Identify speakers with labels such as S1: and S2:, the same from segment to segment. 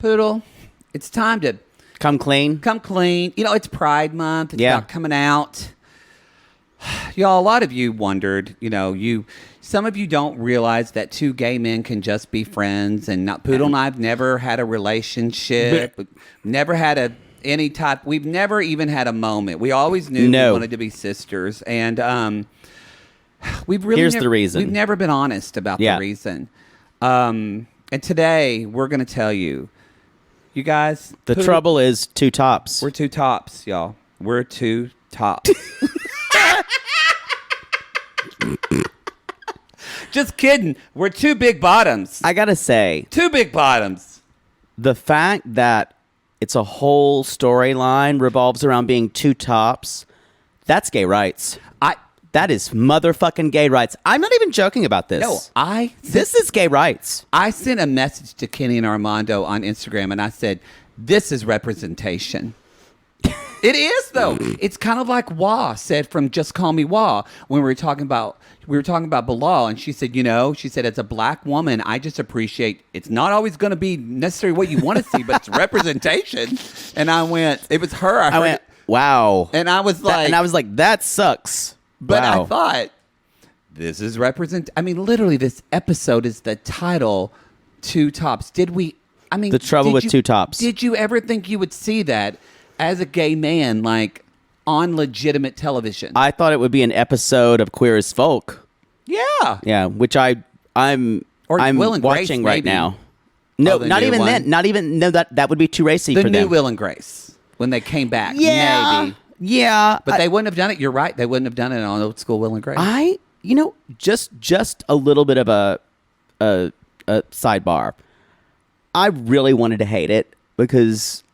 S1: Poodle, it's time to
S2: come clean.
S1: Come clean. You know, it's Pride Month. It's about coming out. Y'all, a lot of you wondered, some of you don't realize that two gay men can just be friends. And Poodle and I have never had a relationship. Never had we've never even had a moment. We always knew we wanted to be sisters. And
S2: Here's the reason.
S1: We've never been honest about the reason. And today, we're going to tell you. You guys.
S2: The trouble is two tops.
S1: We're two tops, y'all. We're two tops. Just kidding. We're two big bottoms.
S2: I gotta say,
S1: two big bottoms.
S2: The fact that it's a whole storyline revolves around being two tops, that's gay rights. That is motherfucking gay rights. I'm not even joking about this.
S1: No,
S2: this is gay rights.
S1: I sent a message to Kenny and Armando on Instagram, and I said, this is representation. It is, though. It's kind of like Wah said from Just Call Me Wah when we were talking about Bilal, and she said, as a black woman, I just appreciate it's not always going to be necessarily what you want to see, but it's representation. And I went, it was her. I went,
S2: wow.
S1: And I was like,
S2: that sucks.
S1: But
S2: wow.
S1: I thought, this is literally this episode is the title, Two Tops. The
S2: trouble with two tops.
S1: Did you ever think you would see that as a gay man, like, on legitimate television?
S2: I thought it would be an episode of Queer as Folk.
S1: Yeah.
S2: Yeah, which I'm watching
S1: Grace,
S2: right now. No, not even then. Not even, that would be too racy for them.
S1: The new Will and Grace, when they came back.
S2: Yeah.
S1: Maybe.
S2: Yeah.
S1: But they wouldn't have done it. You're right. They wouldn't have done it on old school Will and Grace.
S2: Just a little bit of a sidebar. I really wanted to hate it because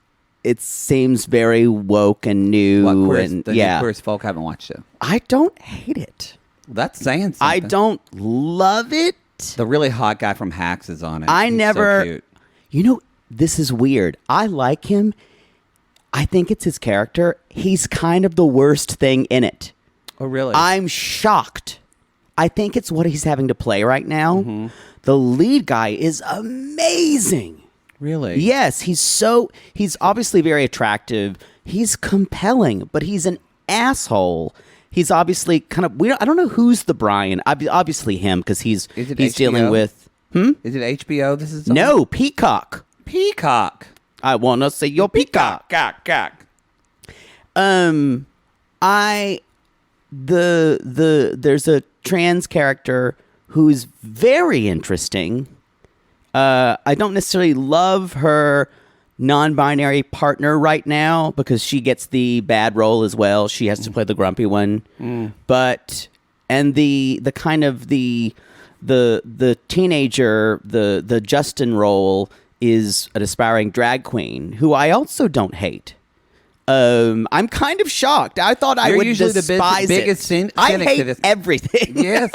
S2: it seems very woke and new.
S1: New
S2: Queer
S1: as Folk, I haven't watched it.
S2: I don't hate it.
S1: That's saying something.
S2: I don't love it.
S1: The really hot guy from Hacks is on it.
S2: He's
S1: so cute.
S2: This is weird. I like him. I think it's his character. He's kind of the worst thing in it.
S1: Oh, really?
S2: I'm shocked. I think it's what he's having to play right now.
S1: Mm-hmm.
S2: The lead guy is amazing.
S1: Really?
S2: Yes, he's obviously very attractive. He's compelling, but he's an asshole. He's obviously kind of I don't know who's the Brian. Obviously him, because he's dealing with.
S1: Is it HBO? This is
S2: no Peacock.
S1: Peacock.
S2: I want to say your Peacock. There's a trans character who's very interesting. I don't necessarily love her non-binary partner right now because she gets the bad role as well. She has to play the grumpy one. But the kind of the teenager, the Justin role is an aspiring drag queen who I also don't hate. I'm kind of shocked. I thought I would despise
S1: biggest
S2: it. I hate everything.
S1: Yes.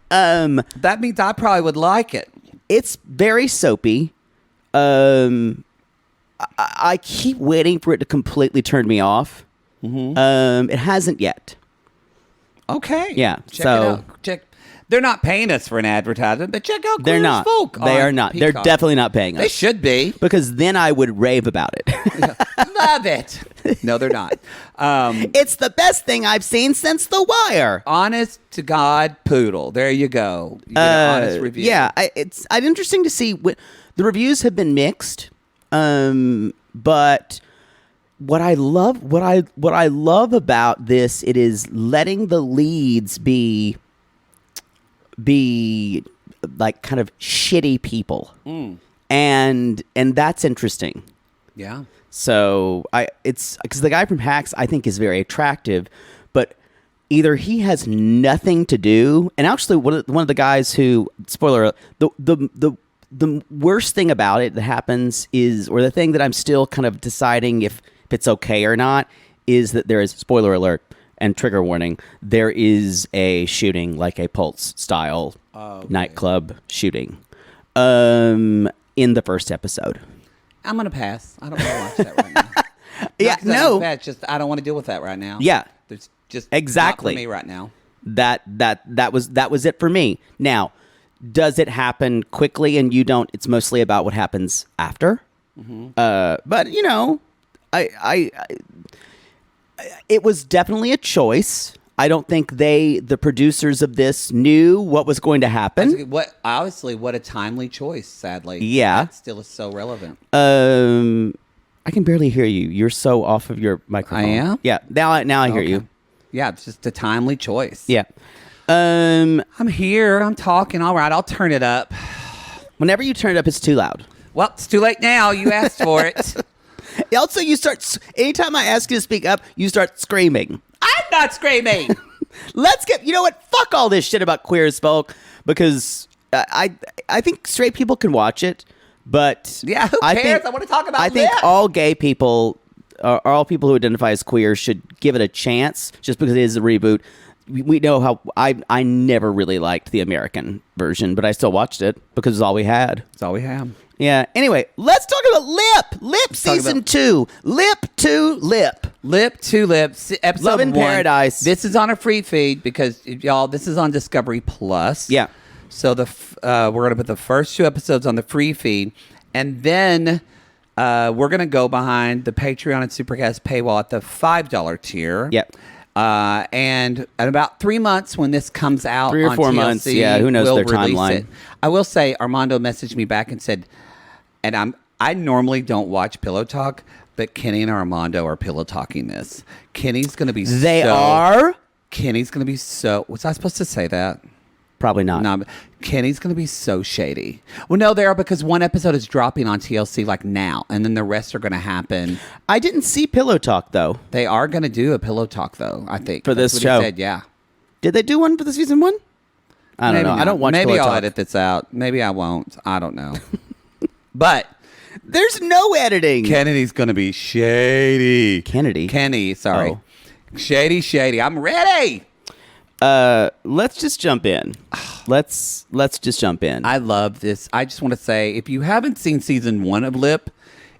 S1: That means I probably would like it.
S2: It's very soapy. I keep waiting for it to completely turn me off. Mm-hmm. It hasn't yet.
S1: Okay.
S2: Yeah.
S1: Check it out. They're not paying us for an advertisement, but check out
S2: They're not.
S1: Folk.
S2: They are not. Peacock. They're definitely not paying us.
S1: They should be.
S2: Because then I would rave about it.
S1: Love it. No, they're not.
S2: It's the best thing I've seen since The Wire.
S1: Honest to God, Poodle. There you go. You get an honest review.
S2: Yeah, it's interesting to see. The reviews have been mixed, but what I love about this, it is letting the leads be like kind of shitty people, and that's interesting.
S1: Yeah.
S2: So it's because the guy from Hacks I think is very attractive, but either he has nothing to do, and actually one of the guys who, spoiler, the worst thing about it that happens is, or the thing that I'm still kind of deciding if it's okay or not, is that there is, spoiler alert and trigger warning, there is a shooting, like a Pulse style nightclub shooting in the first episode. I'm
S1: going to pass. I don't want to watch that right now.
S2: Yeah, no.
S1: It's just I don't want to deal with that right now.
S2: Yeah.
S1: There's just
S2: exactly
S1: not for me right now.
S2: That was it for me. Now, does it happen quickly and you don't? It's mostly about what happens after. But you know, I it was definitely a choice. I don't think the producers of this knew what was going to happen.
S1: What a timely choice, sadly.
S2: Yeah.
S1: That still is so relevant.
S2: I can barely hear you. You're so off of your microphone.
S1: I am?
S2: Yeah. Now I hear you.
S1: Yeah, it's just a timely choice.
S2: Yeah.
S1: I'm here. I'm talking. All right, I'll turn it up.
S2: Whenever you turn it up, it's too loud.
S1: Well, it's too late now. You asked for it.
S2: Also, anytime I ask you to speak up, you start screaming.
S1: I'm not screaming.
S2: You know what? Fuck all this shit about Queer as Folk, because I think straight people can watch it, but
S1: Yeah, who cares? I want to talk about
S2: I think
S1: Lip.
S2: all gay people, or all people who identify as queer, should give it a chance, just because it is a reboot. We know how I never really liked the American version, but I still watched it because it's all we had.
S1: That's all we have.
S2: Yeah. Anyway, let's talk about Lip. Lip season 2. Lip to Lip.
S1: Lip to Lip, episode
S2: Love in
S1: 1.
S2: Paradise.
S1: This is on a free feed because, y'all, this is on Discovery Plus.
S2: Yeah.
S1: So we're going to put the first 2 episodes on the free feed, and then we're going to go behind the Patreon and Supercast paywall at the $5 tier.
S2: Yep.
S1: And in about 3 months, when this comes out,
S2: 3 or
S1: on
S2: 4
S1: TLC,
S2: months, yeah, who knows
S1: we'll
S2: their
S1: release
S2: timeline.
S1: it. I will say, Armando messaged me back and said, and I normally don't watch Pillow Talk, but Kenny and Armando are pillow talking this. Kenny's going to be
S2: They are?
S1: Kenny's going to be so... Was I supposed to say that?
S2: Probably not.
S1: No, but Kenny's going to be so shady. Well, no, they are, because one episode is dropping on TLC like now, and then the rest are going to happen.
S2: I didn't see Pillow Talk, though.
S1: They are going to do a Pillow Talk, though, I think.
S2: For
S1: That's
S2: this
S1: what
S2: show?
S1: He said, yeah.
S2: Did they do one for the season 1? I don't
S1: Maybe
S2: know.
S1: not.
S2: I don't watch
S1: Maybe
S2: Pillow
S1: I'll
S2: Talk.
S1: edit this out. Maybe I won't. I don't know. But...
S2: There's no editing.
S1: Kennedy's going to be shady.
S2: Kenny,
S1: sorry.
S2: Oh.
S1: Shady. I'm ready.
S2: Let's just jump in. Let's just jump in.
S1: I love this. I just want to say, if you haven't seen season 1 of Lip,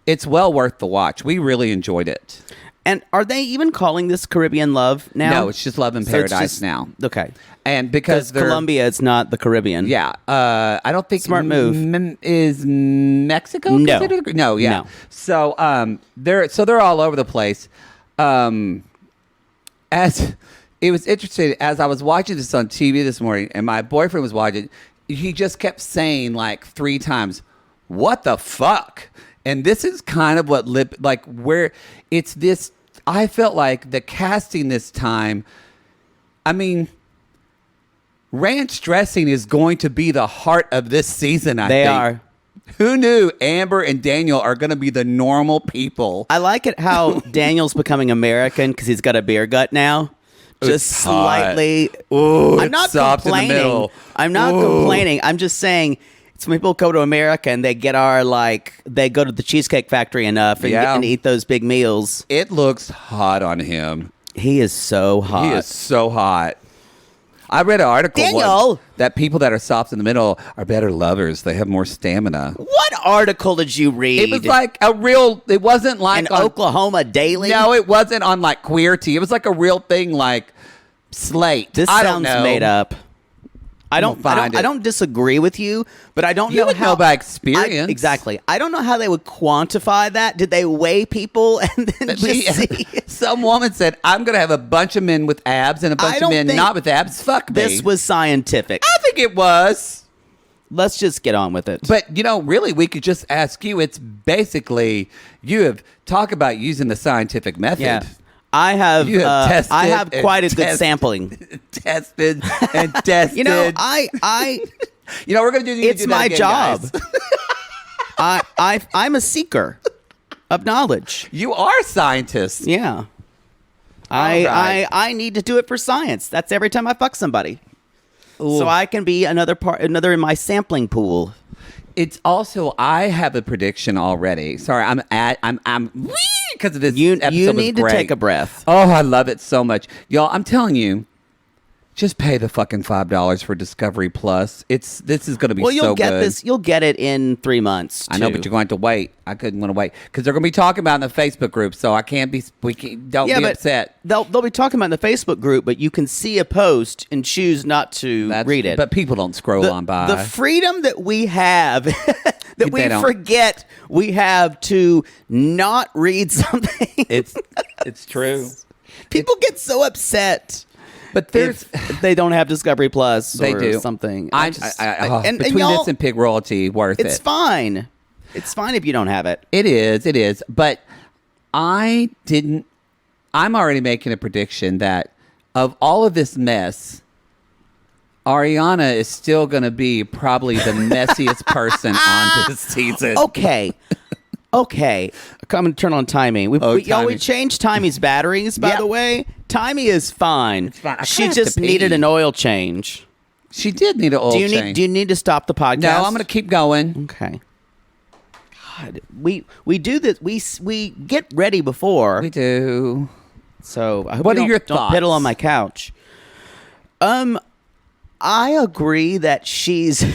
S1: it's well worth the watch. We really enjoyed it.
S2: And are they even calling this Caribbean Love now?
S1: No, it's just Love in
S2: So it's
S1: Paradise
S2: just-
S1: now.
S2: Okay.
S1: And because they're...
S2: Colombia is not the Caribbean.
S1: Yeah. I don't think...
S2: Smart move.
S1: Is Mexico
S2: No.
S1: considered? No, yeah.
S2: No.
S1: So, they're all over the place. As... It was interesting, as I was watching this on TV this morning, and my boyfriend was watching, he just kept saying like 3 times, "What the fuck?" And this is kind of what Lip, like, where it's this, I felt like the casting this time, I mean, ranch dressing is going to be the heart of this season, I think.
S2: They are.
S1: Who knew Amber and Daniel are going to be the normal people?
S2: I like it how Daniel's becoming American because he's got a beer gut now. Just
S1: It's hot.
S2: slightly.
S1: Ooh,
S2: I'm not
S1: it's soft in the
S2: complaining.
S1: middle.
S2: I'm not complaining. I'm just saying, it's when people go to America and they get they go to the Cheesecake Factory enough and,
S1: Yeah.
S2: and eat those big meals.
S1: It looks hot on him.
S2: He is so hot.
S1: He is so hot. I read an article
S2: Daniel!
S1: once that people that are soft in the middle are better lovers. They have more stamina.
S2: What article did you read?
S1: It was like a real... It wasn't like...
S2: An
S1: on,
S2: Oklahoma Daily?
S1: No, it wasn't on like Queer Tea. It was like a real thing like Slate.
S2: This
S1: I don't
S2: sounds
S1: know.
S2: made up. I don't disagree with you, but I don't
S1: You
S2: know
S1: would
S2: how
S1: know by experience.
S2: exactly. I don't know how they would quantify that. Did they weigh people and then just see?
S1: Some woman said, "I'm going to have a bunch of men with abs and a bunch of
S2: don't
S1: men
S2: think
S1: not with abs. Fuck me."
S2: This was scientific.
S1: I think it was.
S2: Let's just get on with it.
S1: But, really, we could just ask you. It's basically, you have talked about using the scientific method.
S2: yeah. I have
S1: You have tested
S2: I have
S1: and
S2: quite a good
S1: tested.
S2: sampling.
S1: Tested and tested.
S2: You know,
S1: we're going to do
S2: it's
S1: that
S2: my
S1: again,
S2: job.
S1: guys.
S2: I'm a seeker of knowledge.
S1: You are scientists.
S2: Yeah.
S1: right.
S2: I need to do it for science. That's every time I fuck somebody. So I can be another in my sampling pool.
S1: It's also, I have a prediction already. Sorry, I'm because of this.
S2: You
S1: episode
S2: you
S1: was
S2: need to
S1: great.
S2: take a breath.
S1: Oh, I love it so much, y'all. I'm telling you, Just pay the fucking $5 for Discovery Plus. This is going to be
S2: Well,
S1: so good.
S2: You'll get it in 3 months.
S1: I know, but you're going to wait. I couldn't want to wait because they're going to be talking about it in the Facebook group. So I can't be. Don't be upset.
S2: They'll be talking about it in the Facebook group, but you can see a post and choose not to read it.
S1: But people don't scroll on by.
S2: The freedom that we have, that we
S1: don't.
S2: forget we have to not read something.
S1: It's true.
S2: People get so upset.
S1: But
S2: if they don't have Discovery Plus
S1: they
S2: or
S1: do.
S2: something.
S1: Between this and Pig Royalty, worth it.
S2: It's fine. It's fine if you don't have it.
S1: It is. But I'm already making a prediction that of all of this mess, Aryanna is still going to be probably the messiest person on this season.
S2: Okay. I'm going to turn on Timey. We changed Timey's batteries, by the way. Timey is fine. She just needed an oil change.
S1: She did need an oil change.
S2: Do you need to stop the podcast?
S1: No, I'm going to keep going.
S2: Okay. God, we do this. We get ready before.
S1: We do.
S2: So I hope
S1: what are your
S2: don't
S1: thoughts?
S2: Piddle on my couch. I agree that she's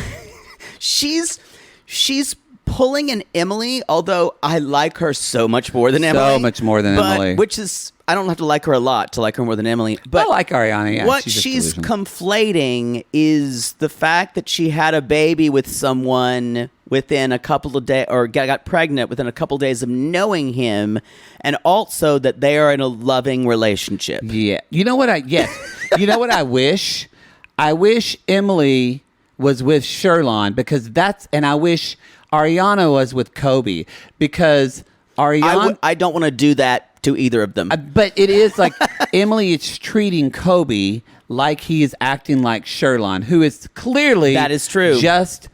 S2: pulling an Emily, although I like her so much more than Emily.
S1: So much more than Emily.
S2: Which is, I don't have to like her a lot to like her more than Emily. But
S1: I like Aryanna, yeah.
S2: What she's conflating is the fact that she had a baby with someone within a couple of days, or got pregnant within a couple of days of knowing him, and also that they are in a loving relationship.
S1: Yeah. You know what you know what I wish? I wish Emily was with Sherlon and I wish Aryanna was with Kobe because Aryanna.
S2: I don't want to do that to either of them.
S1: But it is like Emily is treating Kobe like he is acting like Sherlon, who is clearly
S2: that is true.
S1: Just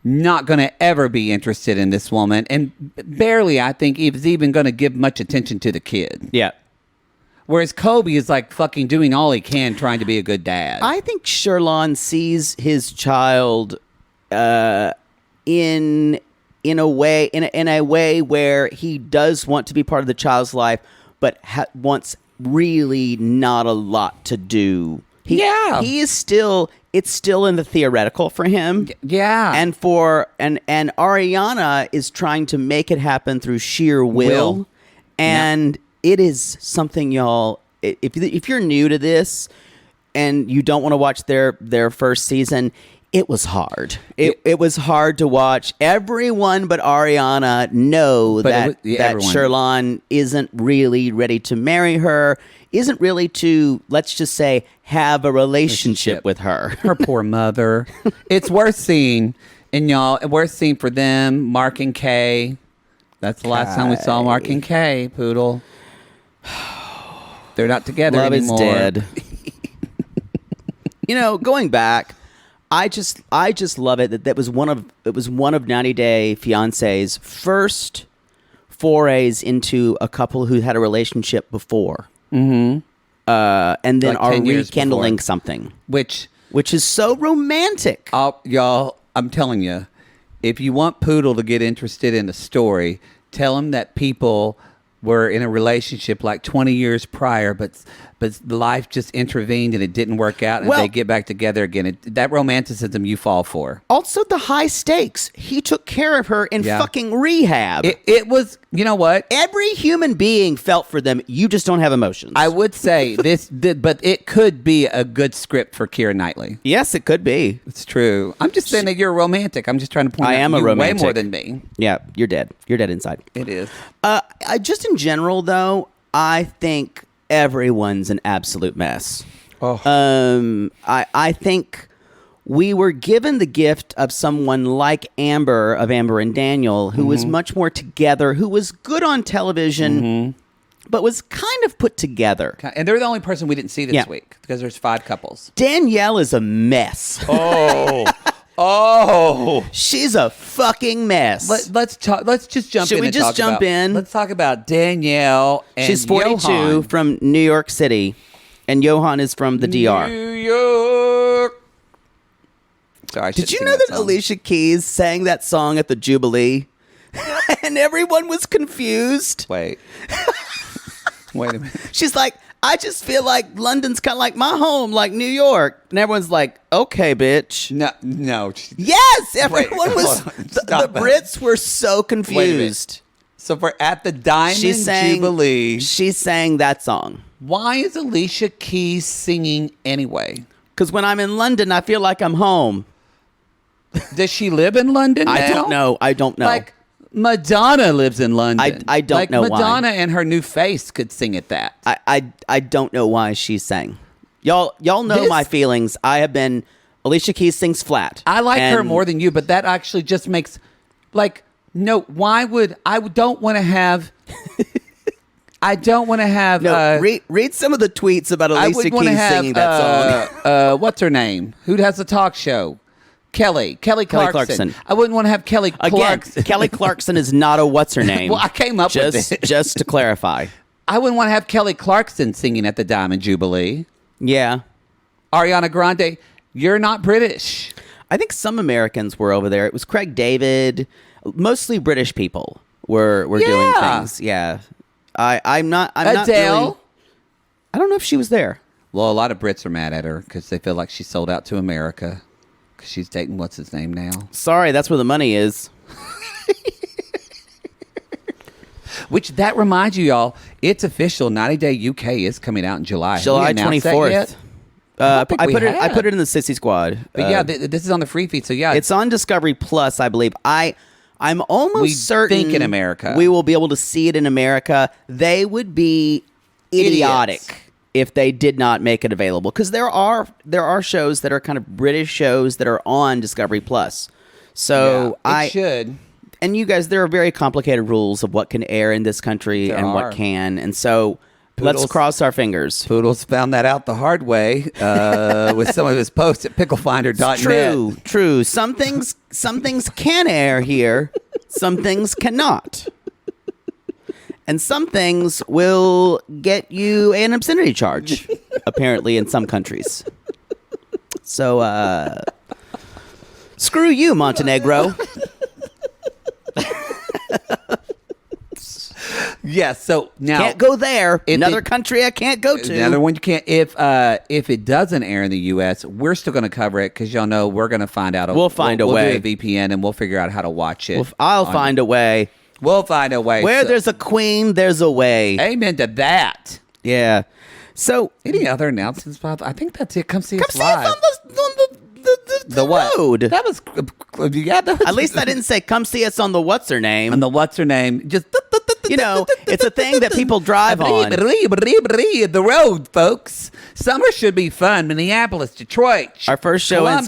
S1: not going to ever be interested in this woman, and barely, I think, is even going to give much attention to the kid.
S2: Yeah.
S1: Whereas Kobe is like fucking doing all he can, trying to be a good dad.
S2: I think Sherlon sees his child in a way where he does want to be part of the child's life, but wants really not a lot to do. He is still. It's still in the theoretical for him.
S1: Yeah.
S2: And Aryanna is trying to make it happen through sheer will. And it is something, y'all, if you're new to this and you don't want to watch their first season, it was hard. It was hard to watch. Everyone but Aryanna know that Sherlon isn't really ready to marry her, isn't really to, let's just say, have a relationship with her.
S1: Her poor mother. It's worth seeing. And y'all, worth seeing for them, Mark and Kay. That's the last time we saw Mark and Kay, Poodle. They're not together anymore.
S2: Love is dead. Going back, I just love it that was one of 90 Day Fiancé's first forays into a couple who had a relationship before. Mm-hmm. And then are rekindling something. Which is so romantic.
S1: Y'all, I'm telling you, if you want Poodle to get interested in the story, tell him that people were in a relationship like 20 years prior, but life just intervened and it didn't work out, and they get back together again. That romanticism you fall for.
S2: Also, the high stakes. He took care of her in fucking rehab.
S1: It was, you know what?
S2: Every human being felt for them. You just don't have emotions.
S1: I would say but it could be a good script for Keira Knightley.
S2: Yes, it could be.
S1: It's true. I'm just saying that you're a romantic. I'm just trying to point out
S2: I am a romantic.
S1: Way more than me.
S2: Yeah, you're dead. You're dead inside.
S1: It is.
S2: Just in general, though, I think everyone's an absolute mess. I think we were given the gift of someone like Amber and Daniel, who was much more together, who was good on television, but was kind of put together.
S1: And they're the only person we didn't see this week because there's 5 couples.
S2: Danielle is a mess. She's a fucking mess.
S1: Let's talk. Let's just jump in.
S2: Should we just jump in?
S1: Let's talk about Danielle and
S2: She's 42
S1: Johan.
S2: from New York City, and Johan is from the DR.
S1: New York. Sorry,
S2: did you know that Alicia Keys sang that song at the Jubilee? And everyone was confused.
S1: Wait a minute.
S2: She's like, I just feel like London's kind of like my home, like New York. And everyone's like, okay, bitch.
S1: No.
S2: Yes, everyone was.
S1: hold on.
S2: The
S1: Stop it.
S2: Brits were so
S1: Wait a minute.
S2: confused.
S1: So for at the Diamond Jubilee,
S2: She sang that song.
S1: why is Alicia Keys singing anyway?
S2: Because when I'm in London, I feel like I'm home.
S1: Does she live in London now?
S2: I don't know.
S1: Like Madonna lives in London.
S2: I don't know why.
S1: Madonna and her new face could sing at that.
S2: I don't know why she sang. Y'all know
S1: This-
S2: my feelings. I have been. Alicia Keys sings flat.
S1: I like her
S2: And
S1: more than you, but that actually just makes no. Why would I don't want to have? I don't want to have.
S2: No, read some of the tweets about
S1: I
S2: Alicia
S1: would want to
S2: Keys
S1: have
S2: singing that song.
S1: what's her name? Who has a talk show? Kelly Clarkson. I wouldn't want to have Kelly
S2: Again,
S1: Clarkson.
S2: Kelly Clarkson is not a what's her name.
S1: Well, I came up with it.
S2: Just to clarify.
S1: I wouldn't want to have Kelly Clarkson singing at the Diamond Jubilee.
S2: Yeah.
S1: Ariana Grande, you're not British.
S2: I think some Americans were over there. It was Craig David. Mostly British people were doing
S1: Yeah.
S2: things. Yeah. I'm not really,
S1: Adele.
S2: I don't know if she was there.
S1: Well, a lot of Brits are mad at her because they feel like she sold out to America because she's dating what's his name now.
S2: Sorry, that's where the money is.
S1: Which that reminds you, y'all, it's official. 90 Day UK is coming out in July. Have we
S2: July
S1: announced that
S2: 24th.
S1: yet?
S2: I
S1: think we
S2: put it
S1: have.
S2: in the Sissy Squad.
S1: But yeah, this is on the free feed. So yeah,
S2: It's on Discovery Plus, I believe. I'm almost
S1: We
S2: certain
S1: think in America.
S2: we will be able to see it in America. They would be idiotic
S1: Idiots.
S2: if they did not make it available, because there are shows that are kind of British shows that are on Discovery Plus. So
S1: it should.
S2: and you guys, there are very complicated rules of what can air in this country
S1: There
S2: and
S1: are.
S2: what can, and so let's
S1: Poodles.
S2: cross our fingers.
S1: Poodles found that out the hard way with some of his posts at picklefinder.net.
S2: True. Some things can air here, some things cannot. And some things will get you an obscenity charge, apparently in some countries. So, screw you, Montenegro.
S1: Yes. So now
S2: Can't go there.
S1: If
S2: Another
S1: it-
S2: country I can't go to.
S1: Another one you can't. If it doesn't air in the U.S., we're still going to cover it because y'all know we're going to find out.
S2: We'll find a way.
S1: We'll do a VPN and we'll figure out how to watch it.
S2: I'll find a way.
S1: We'll find a way.
S2: Where
S1: So-
S2: there's a queen, there's a way.
S1: amen to that.
S2: Yeah. So
S1: Any other announcements, Bob? I think that's it. Come see
S2: come
S1: us
S2: see us
S1: live.
S2: on the
S1: what?
S2: road.
S1: That was yeah. That was,
S2: At least I didn't say come see us on the what's her name.
S1: And the what's her name? Just
S2: You know, it's a thing that people drive on.
S1: The road, folks. Summer should be fun. Minneapolis, Detroit.
S2: Our first show is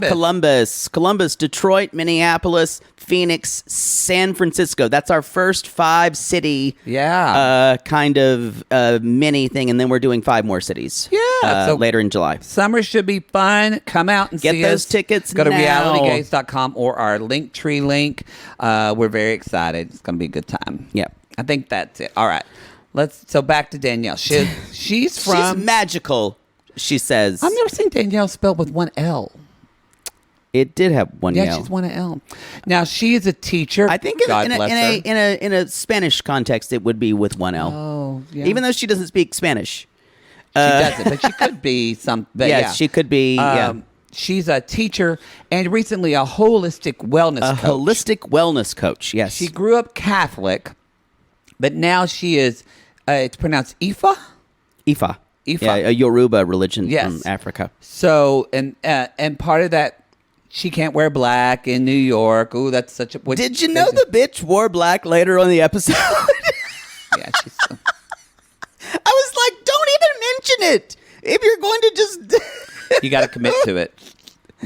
S2: Columbus, Detroit, Minneapolis, Phoenix, San Francisco. That's our first 5-city kind of mini thing, and then we're doing 5 more cities.
S1: Yeah, so-
S2: later in July.
S1: Summer should be fun. Come out and
S2: Get
S1: see
S2: those
S1: us.
S2: tickets
S1: Go to
S2: now.
S1: realitygaze.com or our Linktree link. We're very excited. It's going to be a good time.
S2: Yep.
S1: I think that's it. All right. So back to Danielle. She's from.
S2: She's magical, she says.
S1: I've never seen Danielle spelled with one L.
S2: It did have one
S1: Yeah,
S2: L.
S1: she's one L. Now she is a teacher.
S2: I think
S1: God bless her.
S2: in a Spanish context, it would be with one L.
S1: Oh, yeah.
S2: Even though she doesn't speak Spanish.
S1: She doesn't, but she could be some. But
S2: Yes,
S1: yeah.
S2: she could be.
S1: She's a teacher and recently a holistic wellness
S2: A
S1: coach.
S2: holistic wellness coach. Yes.
S1: She grew up Catholic, but now she is. It's pronounced Ifa.
S2: Ifa.
S1: Ifa.
S2: Yeah, a Yoruba religion
S1: Yes.
S2: from Africa.
S1: So and part of that, she can't wear black in New York. Ooh, that's such a.
S2: Did you know the bitch wore black later on the episode?
S1: Yeah, she's.
S2: I was like, don't even mention it. If you're going to just.
S1: You got to commit to it.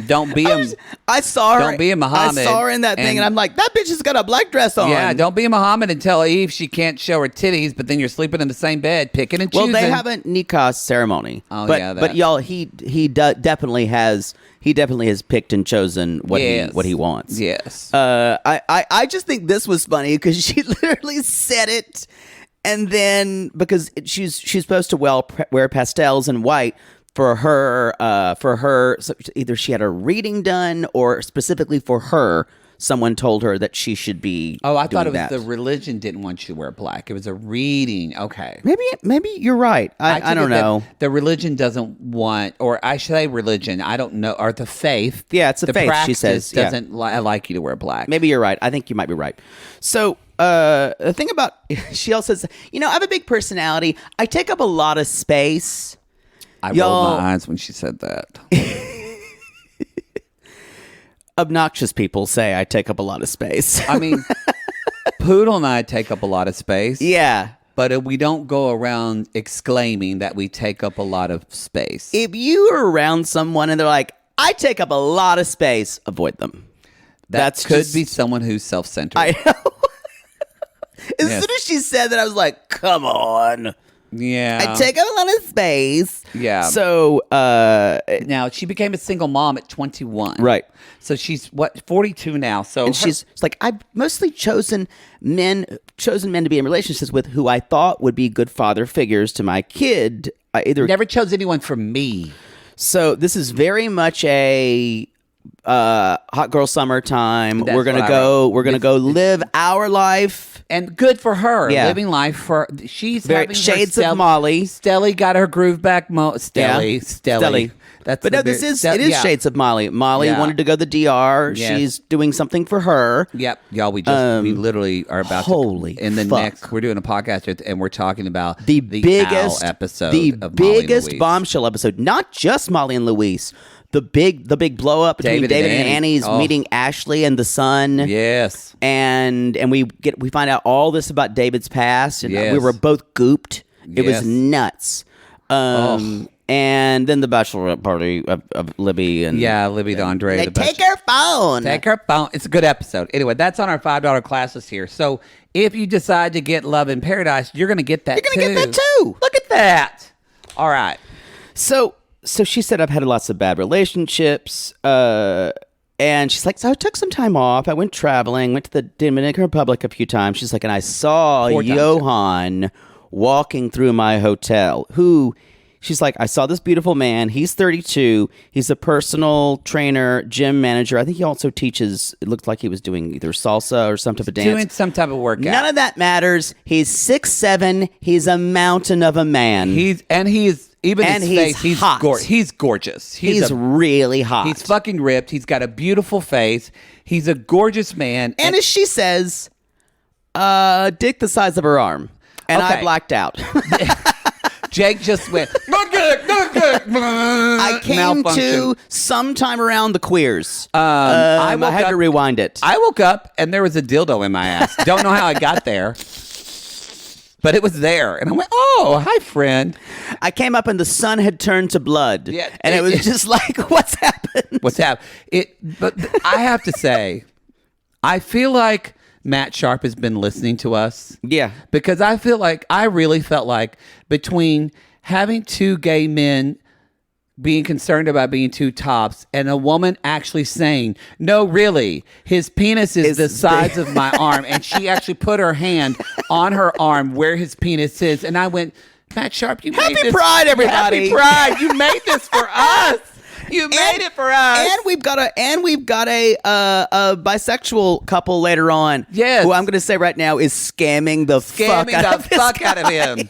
S1: Don't be a.
S2: I saw her.
S1: Don't be a Muhammad.
S2: I saw her in that thing,
S1: and-
S2: and I'm like, that bitch has got a black dress on.
S1: Yeah, don't be a Muhammad and tell Eve she can't show her titties, but then you're sleeping in the same bed, picking and
S2: Well,
S1: choosing.
S2: they have a nikah ceremony.
S1: Oh,
S2: but,
S1: yeah, that.
S2: but y'all, he definitely has picked and chosen what he wants.
S1: Yes.
S2: I just think this was funny because she literally said it, and then because she's supposed to wear pastels and white for her so either she had a reading done or specifically for her. someone told her that she should be.
S1: Oh, I thought it
S2: doing
S1: was
S2: that.
S1: the religion didn't want you to wear black. It was a reading. Okay.
S2: Maybe you're right. I
S1: took
S2: don't
S1: it that
S2: know.
S1: The religion doesn't want, or I should say religion. I don't know, or the faith.
S2: Yeah, it's the faith, she
S1: practice
S2: says, yeah.
S1: doesn't like you to wear black.
S2: Maybe you're right. I think you might be right. So the thing about she also says, I have a big personality. I take up a lot of space.
S1: I rolled my eyes when she said that.
S2: Obnoxious people say I take up a lot of space.
S1: I mean, Poodle and I take up a lot of space.
S2: Yeah.
S1: But we don't go around exclaiming that we take up a lot of space.
S2: If you are around someone and they're like, I take up a lot of space, avoid them.
S1: That could be someone who's self-centered.
S2: I know. As soon as she said that, I was like, come on.
S1: Yeah.
S2: I take up a lot of space.
S1: Yeah.
S2: So,
S1: now, she became a single mom at 21.
S2: Right.
S1: So she's, 42 now. So
S2: and she's like, I've mostly chosen men to be in relationships with who I thought would be good father figures to my kid.
S1: Never chose anyone for me.
S2: So this is very much a hot girl summertime.
S1: That's
S2: We're gonna
S1: what I
S2: go.
S1: wrote.
S2: We're gonna go live our life.
S1: And good for her.
S2: Yeah.
S1: Living life for she's
S2: Very
S1: having her
S2: shades of Molly.
S1: Stelly got her groove back. Stelly. That's
S2: But
S1: the
S2: no, this
S1: bit-
S2: is it is
S1: yeah.
S2: shades of Molly. Molly
S1: Yeah.
S2: wanted to go to the DR.
S1: Yes.
S2: She's doing something for her.
S1: Yep, y'all. We literally are about
S2: holy
S1: to in the
S2: fuck.
S1: next. We're doing a podcast and we're talking about
S2: The
S1: owl
S2: biggest
S1: episode,
S2: the
S1: of Molly and
S2: biggest
S1: Louise.
S2: bombshell episode. Not just Molly and Louise. The big blow up between David and Annie's meeting Ashley and the son.
S1: Yes,
S2: and we find out all this about David's past, and
S1: Yes.
S2: we were both gooped. It
S1: Yes.
S2: was nuts. And then the bachelorette party of Libby and
S1: yeah, Libby the Andre.
S2: they
S1: the
S2: take
S1: best.
S2: her phone.
S1: Take her phone. It's a good episode. Anyway, that's on our $5 classes here. So if you decide to get Love in Paradise, you're going to get that.
S2: You're gonna get that too.
S1: Look at that. All right.
S2: So she said, I've had lots of bad relationships. And she's like, so I took some time off. I went traveling, went to the Dominican Republic a few times. She's like, and I saw
S1: 4 times.
S2: Johan walking through my hotel, she's like, I saw this beautiful man. He's 32. He's a personal trainer, gym manager. I think he also teaches, it looked like he was doing either salsa or some type of dance.
S1: Doing some type of workout.
S2: None of that matters. He's 6'7". He's a mountain of a man.
S1: He's even
S2: And
S1: his
S2: he's
S1: face. He's
S2: hot.
S1: He's gorgeous.
S2: He's really hot.
S1: He's fucking ripped. He's got a beautiful face. He's a gorgeous man.
S2: And as she says, dick the size of her arm. And I
S1: Okay.
S2: blacked out.
S1: Jake just went.
S2: I came
S1: Malfunction.
S2: to sometime around the queers.
S1: I
S2: I had to rewind it.
S1: I woke up and there was a dildo in my ass. Don't know how I got there, but it was there, and I went, "Oh, hi, friend.
S2: I came up and the sun had turned to blood.
S1: Yeah,
S2: and it was just like, what's happened?
S1: What's happening?" But I have to say, I feel like Matt Sharp has been listening to us.
S2: Yeah.
S1: Because I really felt like between having two gay men being concerned about being two tops and a woman actually saying, no, really, his penis is the size of my arm. And she actually put her hand on her arm where his penis is. And I went, Matt Sharp, you made this.
S2: Happy Pride, everybody.
S1: Happy Pride. You made this for us. You made it for us.
S2: And we've got a bisexual couple later on.
S1: Yes.
S2: Who I'm going to say right now is scamming the fuck out of
S1: him.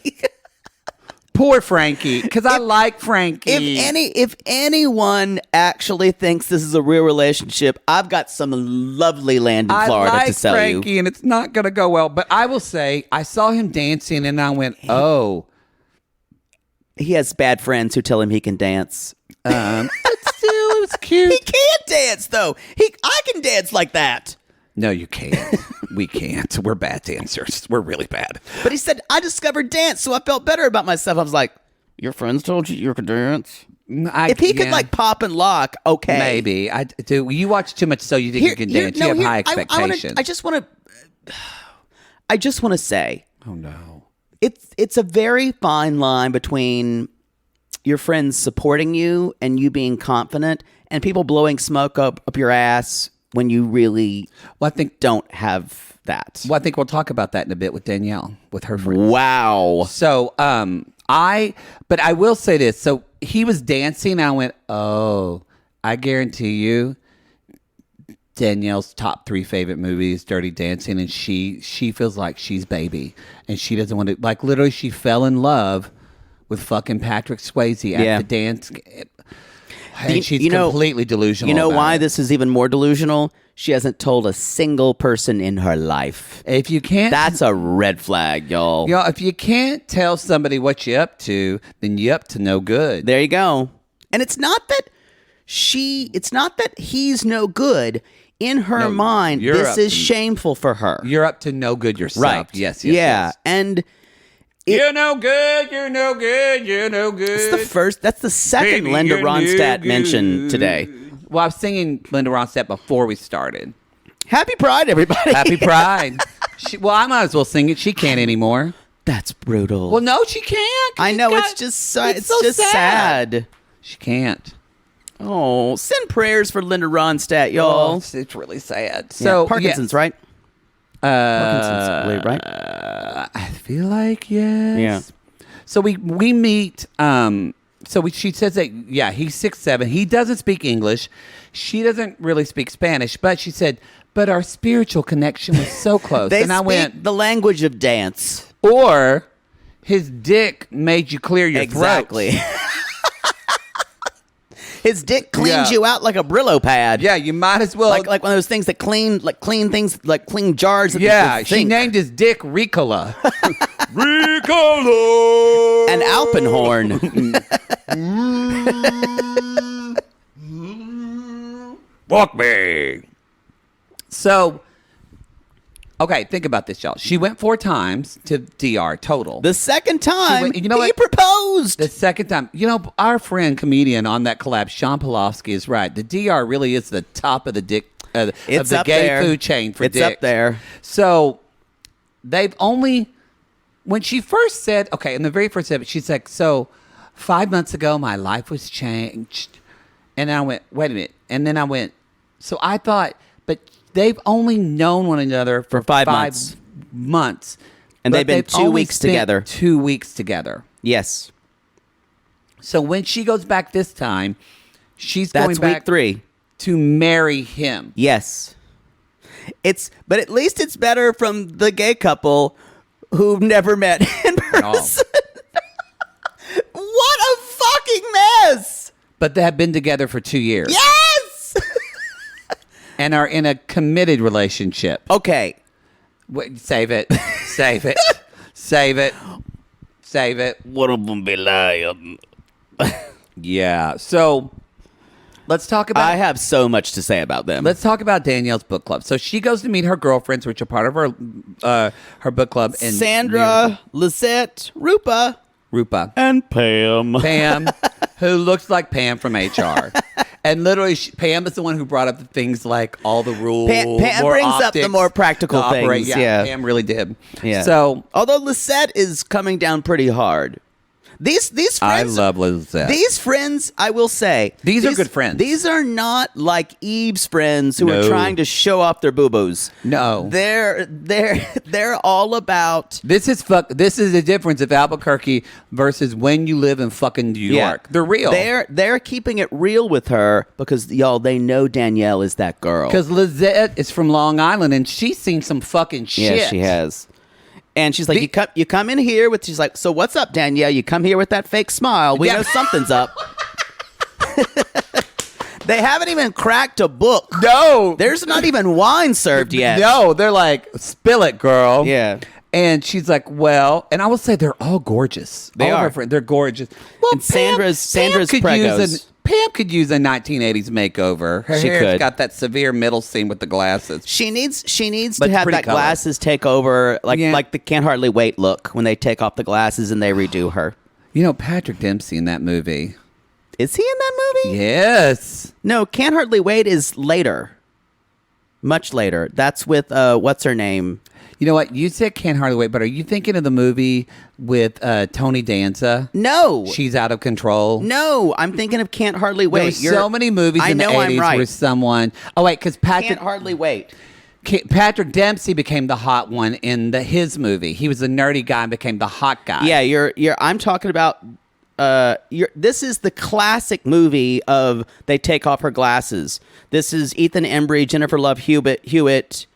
S1: Poor Frankie, because I like Frankie.
S2: If anyone actually thinks this is a real relationship, I've got some lovely land in Florida
S1: I like
S2: to sell
S1: Frankie,
S2: you.
S1: and it's not going to go well. But I will say, I saw him dancing, and I went, oh.
S2: He has bad friends who tell him he can dance.
S1: But still, it was cute.
S2: He can't dance though. I can dance like that.
S1: No, you can't. We can't. We're bad dancers. We're really bad.
S2: But he said, I discovered dance, so I felt better about myself. I was like, your friends told you could dance? If he could like pop and lock, okay.
S1: Maybe. I do. You watch too much so you think you can dance. You have high expectations.
S2: I just want to say,
S1: oh, no.
S2: It's a very fine line between your friends supporting you and you being confident and people blowing smoke up your ass when you really don't have that.
S1: Well, I think we'll talk about that in a bit with Danielle, with her friends.
S2: Wow.
S1: So, but I will say this. So he was dancing. And I went, oh, I guarantee you, Danielle's top 3 favorite movies, Dirty Dancing, and she feels like she's baby, and she doesn't want to, like, literally she fell in love with fucking Patrick Swayze at the dance. And she's completely delusional.
S2: You know why
S1: it.
S2: this is even more delusional? She hasn't told a single person in her life.
S1: If you can't,
S2: that's a red flag, y'all.
S1: Y'all, if you can't tell somebody what you're up to, then you're up to no good.
S2: There you go. And it's not that he's no good. In her mind, this is shameful for her.
S1: You're up to no good yourself.
S2: Right.
S1: Yes.
S2: Yeah. And
S1: you're no good. You're no good. You're no good.
S2: That's the second
S1: Baby,
S2: Linda
S1: you're
S2: Ronstadt
S1: no
S2: mentioned today.
S1: Well, I was singing Linda Ronstadt before we started.
S2: Happy Pride, everybody.
S1: Happy Pride. I might as well sing it. She can't anymore.
S2: That's brutal.
S1: Well, no, she can't.
S2: I know, it's just sad.
S1: She can't.
S2: Oh, send prayers for Linda Ronstadt, y'all.
S1: Oh, it's really sad.
S2: Yeah,
S1: So
S2: Parkinson's, right? Parkinson's, I believe, right?
S1: I feel like yes.
S2: Yeah.
S1: So we meet. She says that he's 6'7". He doesn't speak English. She doesn't really speak Spanish, but she said, but our spiritual connection was so close.
S2: They
S1: and I
S2: speak
S1: went,
S2: the language of dance.
S1: Or his dick made you clear your
S2: exactly.
S1: throat.
S2: His dick cleans you out like a Brillo pad.
S1: Yeah, you might as well.
S2: Like one of those things that clean things, like clean jars.
S1: She named his dick Ricola.
S2: Ricola! An Alpenhorn.
S1: Walk me. So, okay, think about this, y'all. She went 4 times to DR total.
S2: The second time,
S1: he
S2: proposed.
S1: The second time. Our friend comedian on that collab, Sean Polofsky, is right. The DR really is the top of the dick of the gay food chain for dicks.
S2: It's up there.
S1: So, they've only... When she first said... Okay, in the very first episode, she's like, so, 5 months ago, my life was changed. And I went, wait a minute. And then I went... So, I thought... But they've only known one another for 5 months.
S2: And they've been 2 weeks together.
S1: 2 weeks together.
S2: Yes.
S1: So when she goes back this time, she's going back
S2: week 3
S1: to marry him.
S2: Yes. But at least it's better from the gay couple who've never met in person. What a fucking mess.
S1: But they have been together for 2 years.
S2: Yes.
S1: And are in a committed relationship.
S2: Okay.
S1: Wait, save it. Save it. Save it. Save it.
S2: One of them be lying.
S1: Yeah. So let's talk about...
S2: I have so much to say about them.
S1: Let's talk about Danielle's book club. So she goes to meet her girlfriends, which are part of her book club. And
S2: Sandra, Lisette, Rupa, and Pam.
S1: Pam, who looks like Pam from HR. And literally, Pam is the one who brought up the things like all the rules.
S2: Pam brings up the more practical things. Yeah,
S1: Pam really did.
S2: Yeah.
S1: So,
S2: although Lisette is coming down pretty hard. These friends,
S1: I love Lisette.
S2: These friends, I will say,
S1: these are good friends.
S2: These are not like Eve's friends who are trying to show off their boo-boos.
S1: No,
S2: they're all about.
S1: This is the difference of Albuquerque versus when you live in fucking New York. They're real.
S2: They're keeping it real with her because y'all, they know Danielle is that girl.
S1: Because Lisette is from Long Island and she's seen some fucking shit.
S2: Yeah, she has. And she's like, you come in here with, she's like, so what's up, Danielle? You come here with that fake smile. We know something's up. They haven't even cracked a book.
S1: No.
S2: There's not even wine served yet.
S1: No, they're like, spill it, girl.
S2: Yeah.
S1: And she's like, well, and I will say they're all gorgeous.
S2: They are.
S1: They're gorgeous. Well,
S2: and Sandra's pregos.
S1: Pam could use a 1980s makeover. Her hair's
S2: could.
S1: got that severe middle seam with the glasses.
S2: She needs
S1: But
S2: to have
S1: pretty
S2: that
S1: color.
S2: glasses take over, like the Can't Hardly Wait look when they take off the glasses and they redo her.
S1: Patrick Dempsey in that movie.
S2: Is he in that movie?
S1: Yes.
S2: No, Can't Hardly Wait is later. Much later. That's with, what's her name?
S1: You know what? You said Can't Hardly Wait, but are you thinking of the movie with Tony Danza?
S2: No.
S1: She's Out of Control?
S2: No, I'm thinking of Can't Hardly Wait.
S1: There were so many movies in the 80s where someone... Oh, wait, because
S2: Can't Hardly Wait.
S1: Patrick Dempsey became the hot one in his movie. He was a nerdy guy and became the hot guy.
S2: Yeah, I'm talking about this is the classic movie of they take off her glasses. This is Ethan Embry, Jennifer Love Hewitt, Peter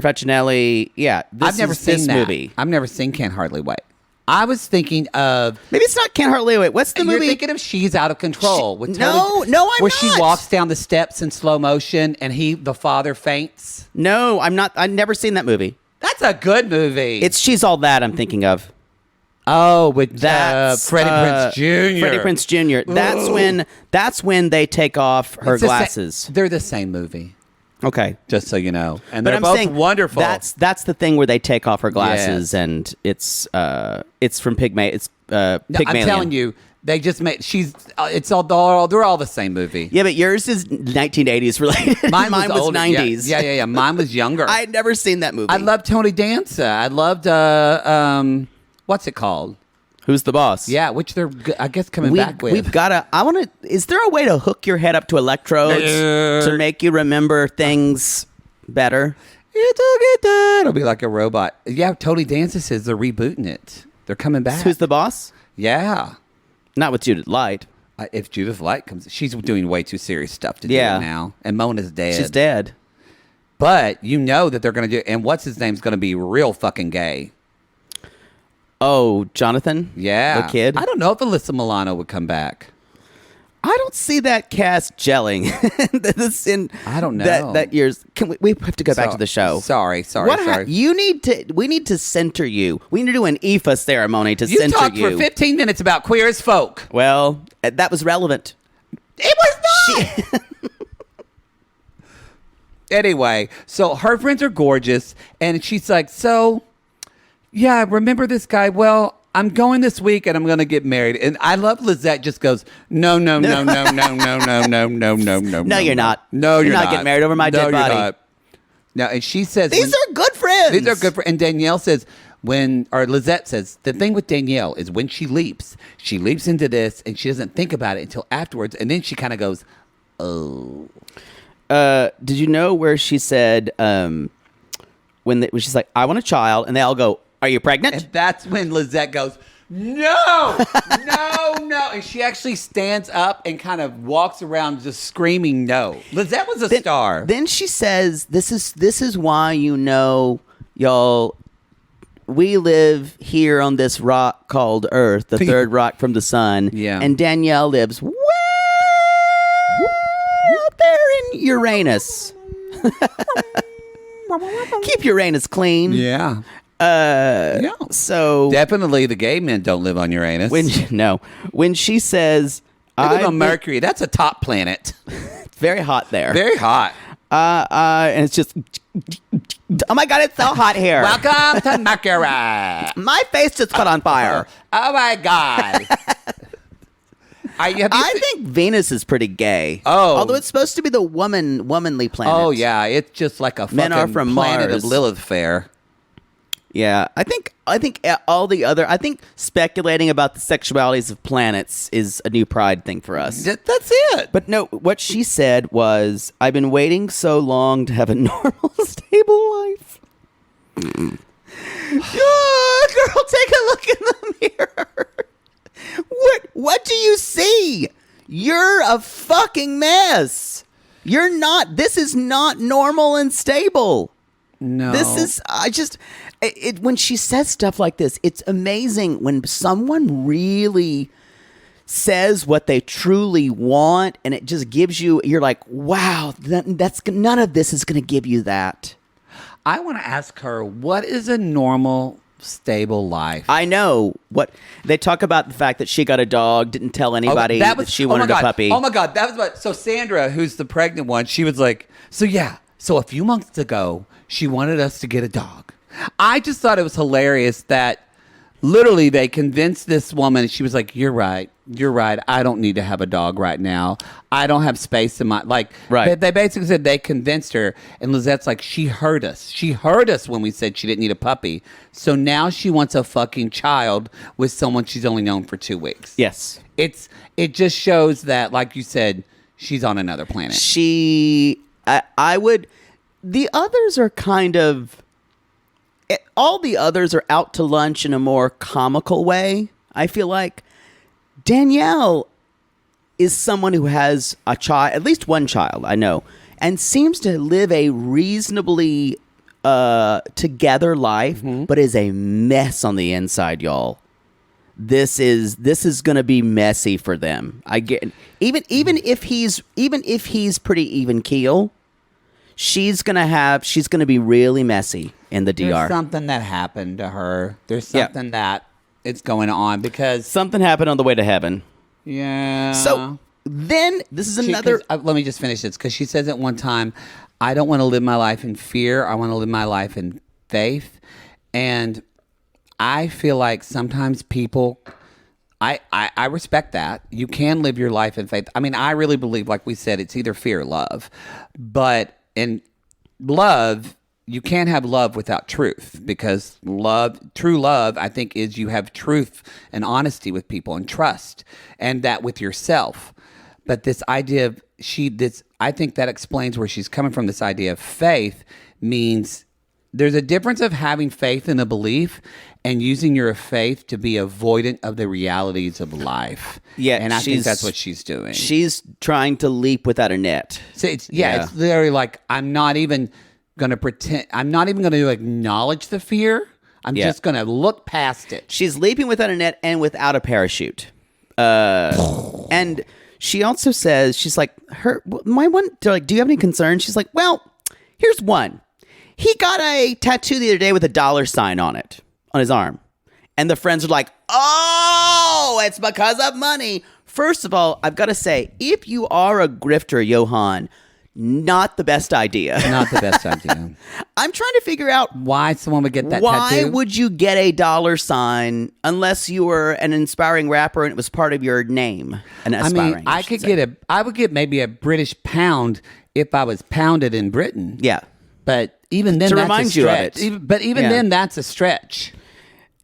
S2: Facinelli. Yeah,
S1: I've never seen
S2: this
S1: that
S2: movie.
S1: I've never seen Can't Hardly Wait. I was thinking of
S2: Maybe it's not Can't Hardly Wait. What's the
S1: you're
S2: movie?
S1: thinking of She's Out of Control. With
S2: No, I'm
S1: where she
S2: not.
S1: walks down the steps in slow motion and the father faints.
S2: No, I'm not. I've never seen that movie.
S1: That's a good movie.
S2: It's She's All That I'm thinking of.
S1: Oh, with
S2: That's
S1: Freddie Prinze Jr.
S2: Freddie Prinze Jr. That's when they take off her
S1: It's the
S2: glasses.
S1: they're the same movie,
S2: Okay.
S1: just so you know. And
S2: But
S1: they're
S2: I'm
S1: both
S2: saying
S1: wonderful.
S2: That's the thing where they take off her glasses,
S1: Yes.
S2: and it's from Pygmalion. It's
S1: No,
S2: Pygmalion.
S1: I'm telling you, they just made they're all the same movie.
S2: Yeah, but yours is 1980s related. Mine was
S1: older.
S2: 90s.
S1: Yeah. Mine was younger.
S2: I had never seen that movie.
S1: I loved Tony Danza. I loved what's it called?
S2: Who's the Boss?
S1: Yeah, which they're I guess coming back with.
S2: We've got to. I want to. Is there a way to hook your head up to electrodes to make you remember things better?
S1: It'll be like a robot. Yeah, Tony Danza says they're rebooting it. They're coming back.
S2: Who's the Boss?
S1: Yeah.
S2: Not with Judith Light.
S1: If Judith Light comes, she's doing way too serious stuff to do
S2: Yeah.
S1: it now. And Mona's dead.
S2: She's dead.
S1: But you know that they're going to do. And what's his name's going to be real fucking gay.
S2: Oh, Jonathan?
S1: Yeah.
S2: The kid?
S1: I don't know if Alyssa Milano would come back.
S2: I don't see that cast gelling.
S1: I don't know.
S2: That year's. Can we have to go back to the show?
S1: Sorry.
S2: We need to center you. We need to do an IFA ceremony to
S1: You
S2: center
S1: talked
S2: you.
S1: for 15 minutes about queer as folk.
S2: Well, that was relevant.
S1: It was not. Anyway, so her friends are gorgeous, and she's like, so, yeah, remember this guy? Well, I'm going this week, and I'm going to get married. And I love Lizette just goes, no.
S2: No, you're not.
S1: No, you're not.
S2: getting married over my dead body.
S1: Not. No, and she says
S2: These are good friends.
S1: These are good friends. And Danielle says Lizette says the thing with Danielle is when she leaps into this, and she doesn't think about it until afterwards, and then she kind of goes, oh.
S2: Did you know where she said when she's like, I want a child, and they all go, are you pregnant?
S1: And that's when Lizette goes, no, no. And she actually stands up and kind of walks around just screaming no. Lizette was a star.
S2: Then she says, this is why y'all, we live here on this rock called Earth, the third rock from the sun.
S1: Yeah.
S2: And Danielle lives way out there in Uranus. Keep Uranus clean.
S1: Yeah.
S2: Yeah. So
S1: Definitely the gay men don't live on Uranus.
S2: when she says,
S1: they live on Mercury. That's a top planet.
S2: it's very hot there.
S1: Very hot.
S2: And it's just, oh my God, it's so hot here.
S1: Welcome to Mercury.
S2: My face just caught on fire.
S1: Oh my God.
S2: I think Venus is pretty gay.
S1: Oh.
S2: Although it's supposed to be the womanly planet.
S1: Oh yeah, it's just like a
S2: Men
S1: fucking
S2: are from
S1: planet
S2: Mars.
S1: of Lilith fair.
S2: Yeah, I think all the other. I think speculating about the sexualities of planets is a new pride thing for us.
S1: That's it.
S2: But no, what she said was, "I've been waiting so long to have a normal, stable life." Girl, take a look in the mirror. What do you see? You're a fucking mess. You're not. This is not normal and stable.
S1: No.
S2: This is. When she says stuff like this, it's amazing when someone really says what they truly want, and it just gives you. You're like, wow, that's none of this is going to give you that.
S1: I want to ask her, what is a normal, stable life?
S2: I know what they talk about, the fact that she got a dog, didn't tell anybody that she wanted a puppy.
S1: Oh my God, that was what. So Sandra, who's the pregnant one, she was like, so a few months ago, she wanted us to get a dog. I just thought it was hilarious that literally they convinced this woman. She was like, you're right. I don't need to have a dog right now. I don't have space in my,
S2: Right.
S1: They basically said they convinced her. And Lizette's like, she heard us. She heard us when we said she didn't need a puppy. So now she wants a fucking child with someone she's only known for 2 weeks.
S2: Yes.
S1: It just shows that, like you said, she's on another planet.
S2: The others are kind of, all the others are out to lunch in a more comical way. I feel like Danielle is someone who has a child, at least one child, I know, and seems to live a reasonably together life, but is a mess on the inside, y'all. This is going to be messy for them. I get even if he's pretty even keel, she's going to be really messy in the DR.
S1: There's something that happened to her. There's something that it's going on because
S2: something happened on the way to heaven.
S1: Yeah.
S2: So then this is another.
S1: Let me just finish this because she says at one time, I don't want to live my life in fear. I want to live my life in faith. And I feel like sometimes people, I respect that. You can live your life in faith. I mean, I really believe, like we said, it's either fear or love. But in love, you can't have love without truth, because true love, I think, is you have truth and honesty with people and trust, and that with yourself. But this idea of I think that explains where she's coming from. This idea of faith means there's a difference of having faith in a belief and using your faith to be avoidant of the realities of life.
S2: Yeah,
S1: and I think that's what she's doing.
S2: She's trying to leap without a net.
S1: So it's literally like, I'm not even going to pretend. I'm not even going to acknowledge the fear. I'm just going to look past it.
S2: She's leaping without a net and without a parachute. And she also says, she's like, they're like, do you have any concerns? She's like, well, here's one. He got a tattoo the other day with a $sign on it, on his arm. And the friends are like, oh, it's because of money. First of all, I've got to say, if you are a grifter, Johan, not the best idea.
S1: Not the best idea.
S2: I'm trying to figure out
S1: why someone would get that
S2: why
S1: tattoo.
S2: Why would you get a $sign unless you were an inspiring rapper and it was part of your name?
S1: I would get maybe a British pound if I was pounded in Britain.
S2: Yeah.
S1: But even then,
S2: to
S1: that's
S2: remind
S1: a stretch.
S2: you of it.
S1: But even then, that's a stretch.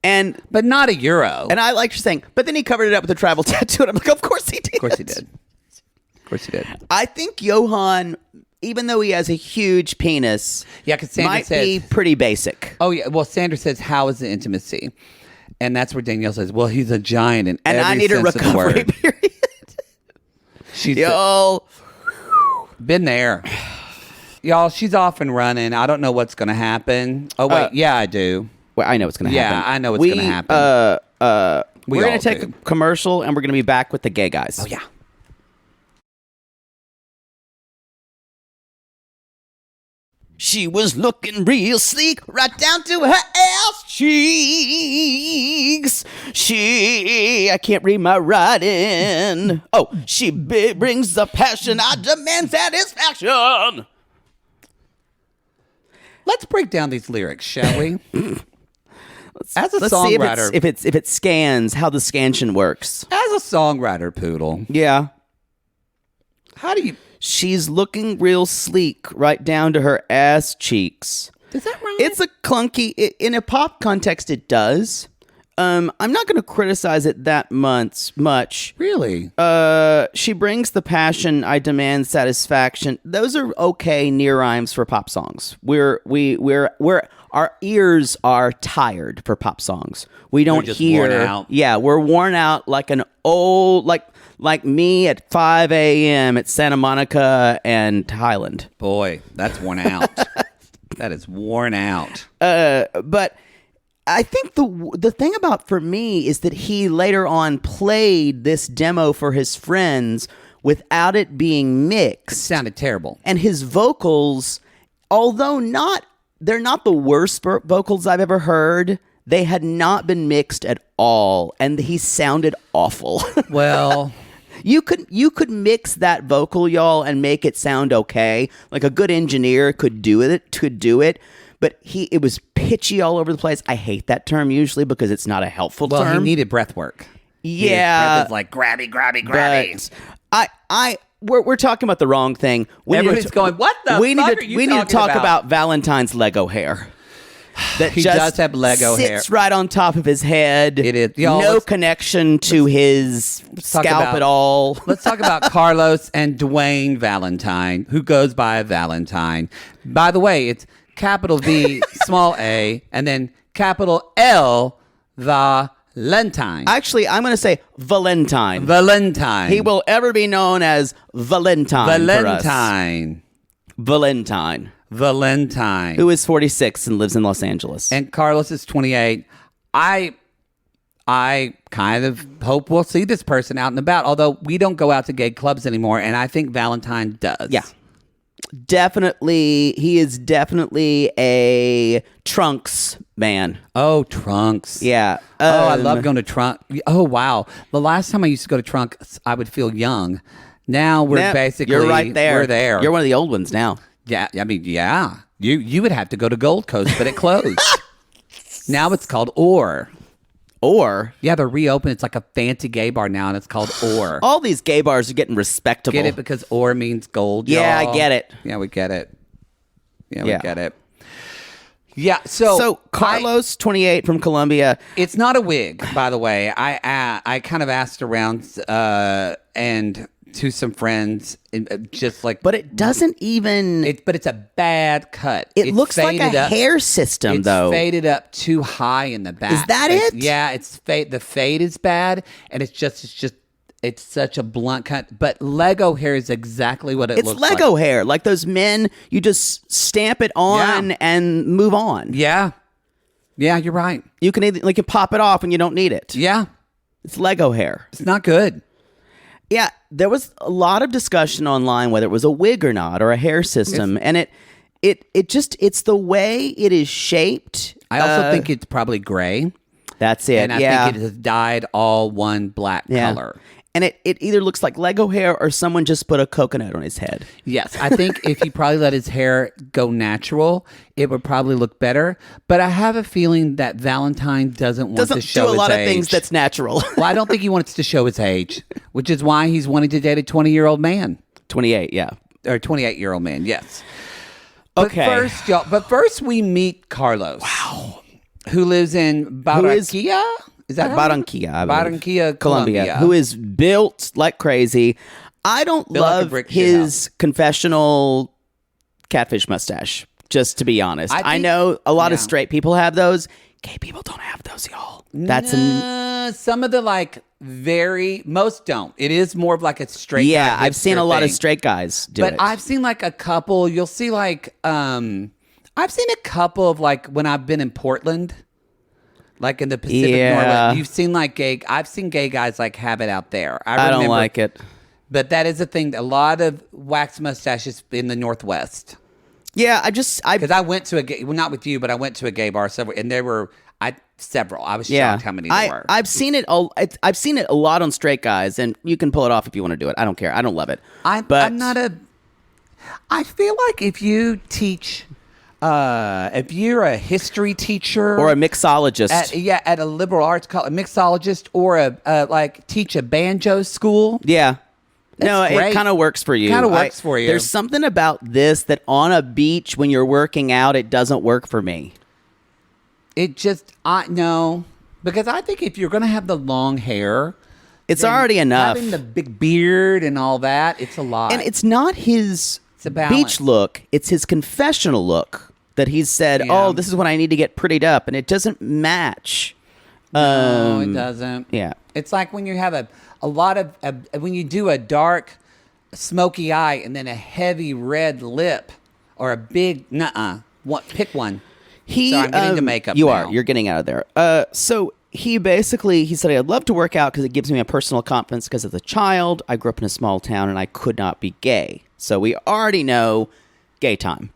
S1: But not a euro.
S2: And I like you saying, but then he covered it up with a tribal tattoo. And I'm like, of course he did.
S1: Of course he did. Of course he did.
S2: I think Johan, even though he has a huge penis,
S1: because Sandra
S2: might be pretty basic.
S1: Oh, yeah. Well, Sandra says, how is the intimacy? And that's where Danielle says, well, he's a giant in every
S2: I need
S1: sense
S2: a recovery
S1: of the word.
S2: period.
S1: She's been there. Y'all, she's off and running. I don't know what's going to happen. Oh, wait. Yeah, I do.
S2: Well, I know what's going to happen.
S1: Yeah, I know what's going to happen.
S2: We're going to take a commercial, and we're going to be back with the gay guys.
S1: Oh, yeah.
S2: She was looking real sleek, right down to her ass cheeks. I can't read my writing. Oh, she brings the passion, I demand satisfaction.
S1: Let's break down these lyrics, shall we? As a
S2: Let's
S1: songwriter,
S2: see if it scans, how the scansion works.
S1: As a songwriter, Poodle.
S2: Yeah.
S1: How do you...
S2: She's looking real sleek, right down to her ass cheeks.
S1: Does that rhyme?
S2: It's a clunky... in a pop context, it does. I'm not going to criticize it that much.
S1: Really?
S2: She brings the passion, I demand satisfaction. Those are okay near rhymes for pop songs. Our ears are tired for pop songs. We don't hear.
S1: Worn out.
S2: Yeah, we're worn out like an old like me at 5 a.m. at Santa Monica and Highland.
S1: Boy, that's worn out. That is worn out.
S2: But I think the thing about for me is that he later on played this demo for his friends without it being mixed.
S1: It sounded terrible.
S2: And his vocals, although they're not the worst vocals I've ever heard, they had not been mixed at all, and he sounded awful.
S1: Well,
S2: you could mix that vocal, y'all, and make it sound okay. Like a good engineer could do it. But it was pitchy all over the place. I hate that term usually because it's not a helpful term.
S1: Well, he needed breath work.
S2: Yeah.
S1: Breath is like grabby.
S2: But we're talking about the wrong thing.
S1: Everybody's going, what the fuck are you
S2: We need to talk
S1: about
S2: VaLentine's Lego hair. That
S1: he does have Lego hair.
S2: Sits right on top of his head.
S1: It is.
S2: No connection to his scalp at all.
S1: Let's talk about Carlos and Dwayne VaLentine, who goes by VaLentine. By the way, it's capital V, small a, and then capital L, VaLentine. VaLentine.
S2: Actually, I'm going to say VaLentine.
S1: VaLentine.
S2: He will ever be known as VaLentine.
S1: VaLentine.
S2: VaLentine.
S1: VaLentine.
S2: Who is 46 and lives in Los Angeles.
S1: And Carlos is 28. I kind of hope we'll see this person out and about, although we don't go out to gay clubs anymore, and I think VaLentine does.
S2: Yeah. Definitely. He is definitely a Trunks man.
S1: Oh, Trunks.
S2: Yeah.
S1: I love going to Trunk. Oh, wow. The last time I used to go to Trunks, I would feel young. Now we're basically...
S2: You're right there.
S1: We're there.
S2: You're one of the old ones now.
S1: Yeah, I mean, yeah. You would have to go to Gold Coast, but it closed. Now it's called Or.
S2: Or?
S1: Yeah, they're reopened. It's like a fancy gay bar now, and it's called Or.
S2: All these gay bars are getting respectable.
S1: Get it? Because Or means gold,
S2: Yeah,
S1: y'all.
S2: I get it.
S1: Yeah, we get it. Yeah,
S2: Yeah.
S1: we get it. Yeah, so
S2: Carlos, 28 from Colombia.
S1: It's not a wig, by the way. I kind of asked around and to some friends, just like,
S2: But it doesn't even...
S1: but it's a bad cut.
S2: It looks like a hair system, though.
S1: It's faded up too high in the back.
S2: Is that it?
S1: Yeah, it's fade. The fade is bad, and it's such a blunt cut. But Lego hair is exactly what it
S2: It's
S1: looks like.
S2: Lego hair. Like those men, you just stamp it on and move on.
S1: Yeah. Yeah, you're right.
S2: You can either, you pop it off when you don't need it.
S1: Yeah.
S2: It's Lego hair.
S1: It's not good.
S2: Yeah, there was a lot of discussion online whether it was a wig or not, or a hair system, and it's the way it is shaped.
S1: I also think it's probably gray.
S2: That's it.
S1: And I think it has dyed all one black color.
S2: And it either looks like Lego hair or someone just put a coconut on his head.
S1: Yes, I think if he probably let his hair go natural, it would probably look better. But I have a feeling that VaLentine doesn't want to show his age.
S2: Doesn't do a lot of things that's natural.
S1: Well, I don't think he wants to show his age, which is why he's wanting to date a 20-year-old man.
S2: 28, yeah.
S1: Or 28-year-old man, yes.
S2: Okay.
S1: But first we meet Carlos.
S2: Wow.
S1: Who lives in Barranquilla? Is that
S2: Barranquilla, I believe.
S1: Barranquilla, Colombia.
S2: Who is built like crazy. I don't love his confessional catfish mustache, just to be honest. I know a lot of straight people have those. Gay people don't have those, y'all. That's
S1: some of the most don't. It is more of like a straight guy
S2: I've seen a lot of straight guys do it.
S1: But I've seen like a couple, you'll see like, I've seen a couple of like when I've been in Portland. Like in the Pacific Northwest, you've seen I've seen gay guys like have it out there. I
S2: don't like it.
S1: But that is a thing. A lot of wax mustaches in the Northwest.
S2: Yeah,
S1: because I went to a gay, well, not with you, but I went to a gay bar several, and there were several. I was shocked how many there were.
S2: I've seen it a lot on straight guys, and you can pull it off if you want to do it. I don't care. I don't love it. I feel like if you teach. If you're a history teacher or a mixologist,
S1: at a liberal arts college, a mixologist, or teach a banjo school,
S2: it kind of works for you.
S1: There's
S2: something about this that on a beach when you're working out, it doesn't work for me.
S1: Because I think if you're going to have the long hair,
S2: it's already enough.
S1: Having the big beard and all that, it's a lot.
S2: And it's not his beach look; it's his confessional look. That he's said, oh, this is when I need to get prettied up, and it doesn't match.
S1: No, it doesn't.
S2: Yeah.
S1: It's like when you have a lot of, when you do a dark, smoky eye and then a heavy red lip or a big, pick one. So I'm getting into makeup now.
S2: You're getting out of there. So he said, I'd love to work out because it gives me a personal confidence because as a child, I grew up in a small town and I could not be gay. So we already know gay time.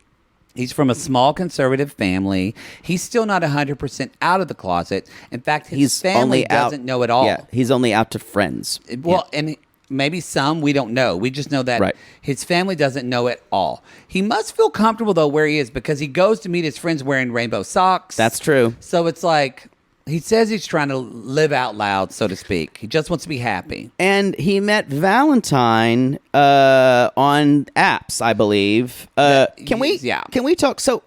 S1: He's from a small conservative family. He's still not 100% out of the closet. In fact, his family doesn't know at all.
S2: Yeah, he's only out to friends.
S1: Well, and maybe some, we don't know. We just know that his family doesn't know at all. He must feel comfortable, though, where he is because he goes to meet his friends wearing rainbow socks.
S2: That's true.
S1: So it's like... He says he's trying to live out loud, so to speak. He just wants to be happy.
S2: And he met VaLentine on apps, I believe. Can we talk? So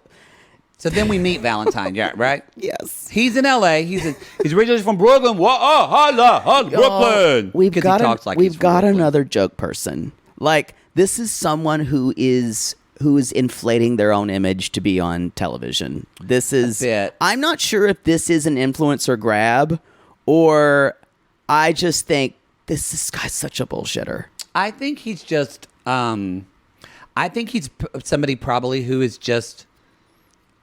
S1: then we meet VaLentine, yeah, right?
S2: Yes.
S1: He's in L.A. He's originally from Brooklyn. Brooklyn.
S2: We've got another joke person. Like this is someone who is inflating their own image to be on television. I'm not sure if this is an influencer grab or I just think this guy's such a bullshitter.
S1: I think he's just. I think he's somebody probably who is just.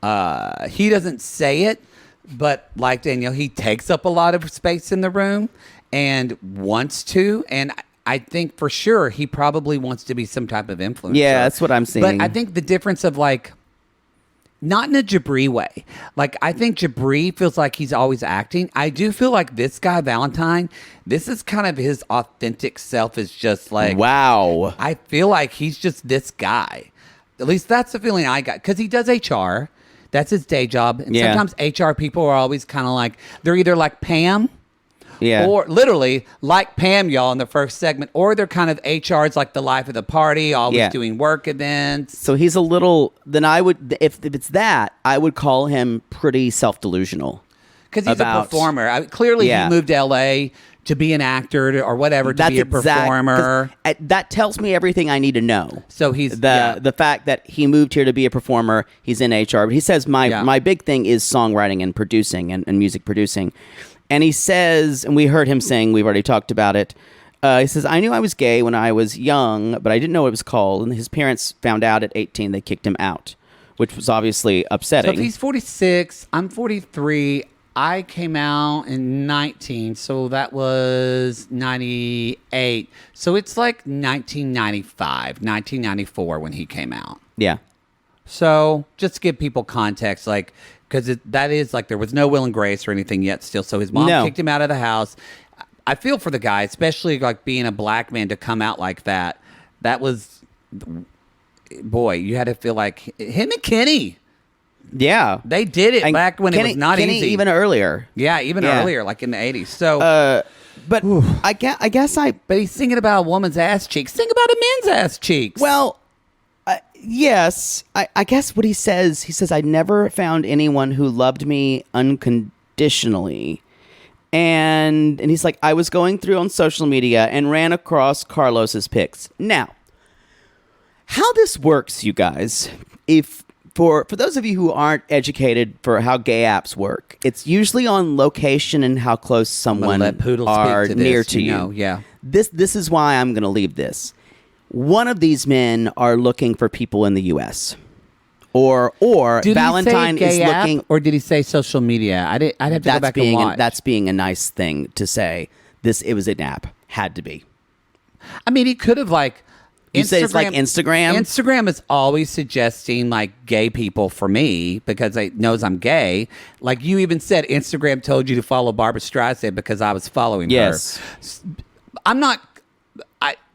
S1: He doesn't say it, but like Danielle, he takes up a lot of space in the room and wants to. And I think for sure he probably wants to be some type of influencer.
S2: Yeah, that's what I'm seeing.
S1: But I think the difference of like. Not in a Jabri way. Like, I think Jabri feels like he's always acting. I do feel like this guy, VaLentine, this is kind of his authentic self is just like...
S2: Wow.
S1: I feel like he's just this guy. At least that's the feeling I got. Because he does HR. That's his day job. And sometimes HR people are always kind of like... They're either like Pam...
S2: Yeah.
S1: Or literally like Pam, y'all, in the first segment, or they're kind of HRs like the life of the party, always doing work events.
S2: So he's a little, then I would, if it's that, I would call him pretty self-delusional.
S1: Because he's a performer. Clearly he moved to LA to be an actor or whatever, to be a performer.
S2: That tells me everything I need to know.
S1: So he's
S2: the fact that he moved here to be a performer, he's in HR. But he says my big thing is songwriting and producing and music producing. And he says, and we heard him saying, we've already talked about it. He says, I knew I was gay when I was young, but I didn't know what it was called. And his parents found out at 18, they kicked him out, which was obviously upsetting.
S1: So if he's 46, I'm 43. I came out in 19, so that was 98. So it's like 1995, 1994 when he came out.
S2: Yeah.
S1: So just to give people context, like, because that is like there was no will and grace or anything yet still. So his mom kicked him out of the house. I feel for the guy, especially like being a black man to come out like that. That was, boy, you had to feel like him and Kenny.
S2: Yeah.
S1: They did it back when it was not
S2: Kenny
S1: easy.
S2: Even earlier.
S1: Yeah, even earlier, like in the 80s. So,
S2: but I guess
S1: But he's singing about a woman's ass cheeks. Sing about a man's ass cheeks.
S2: Well, yes. I guess what he says, I never found anyone who loved me unconditionally. And he's like, I was going through on social media and ran across Carlos's pics. Now, how this works, you guys, for those of you who aren't educated for how gay apps work, it's usually on location and how close someone are near to you.
S1: Yeah.
S2: This is why I'm going to leave this. One of these men are looking for people in the U.S. Or VaLentine is looking,
S1: or did he say social media? I'd have to go back and watch.
S2: That's being a nice thing to say. It was an app. Had to be.
S1: I mean, he could have like.
S2: You say it's like Instagram?
S1: Instagram is always suggesting like gay people for me because it knows I'm gay. Like you even said, Instagram told you to follow Barbra Streisand because I was following her. I'm not.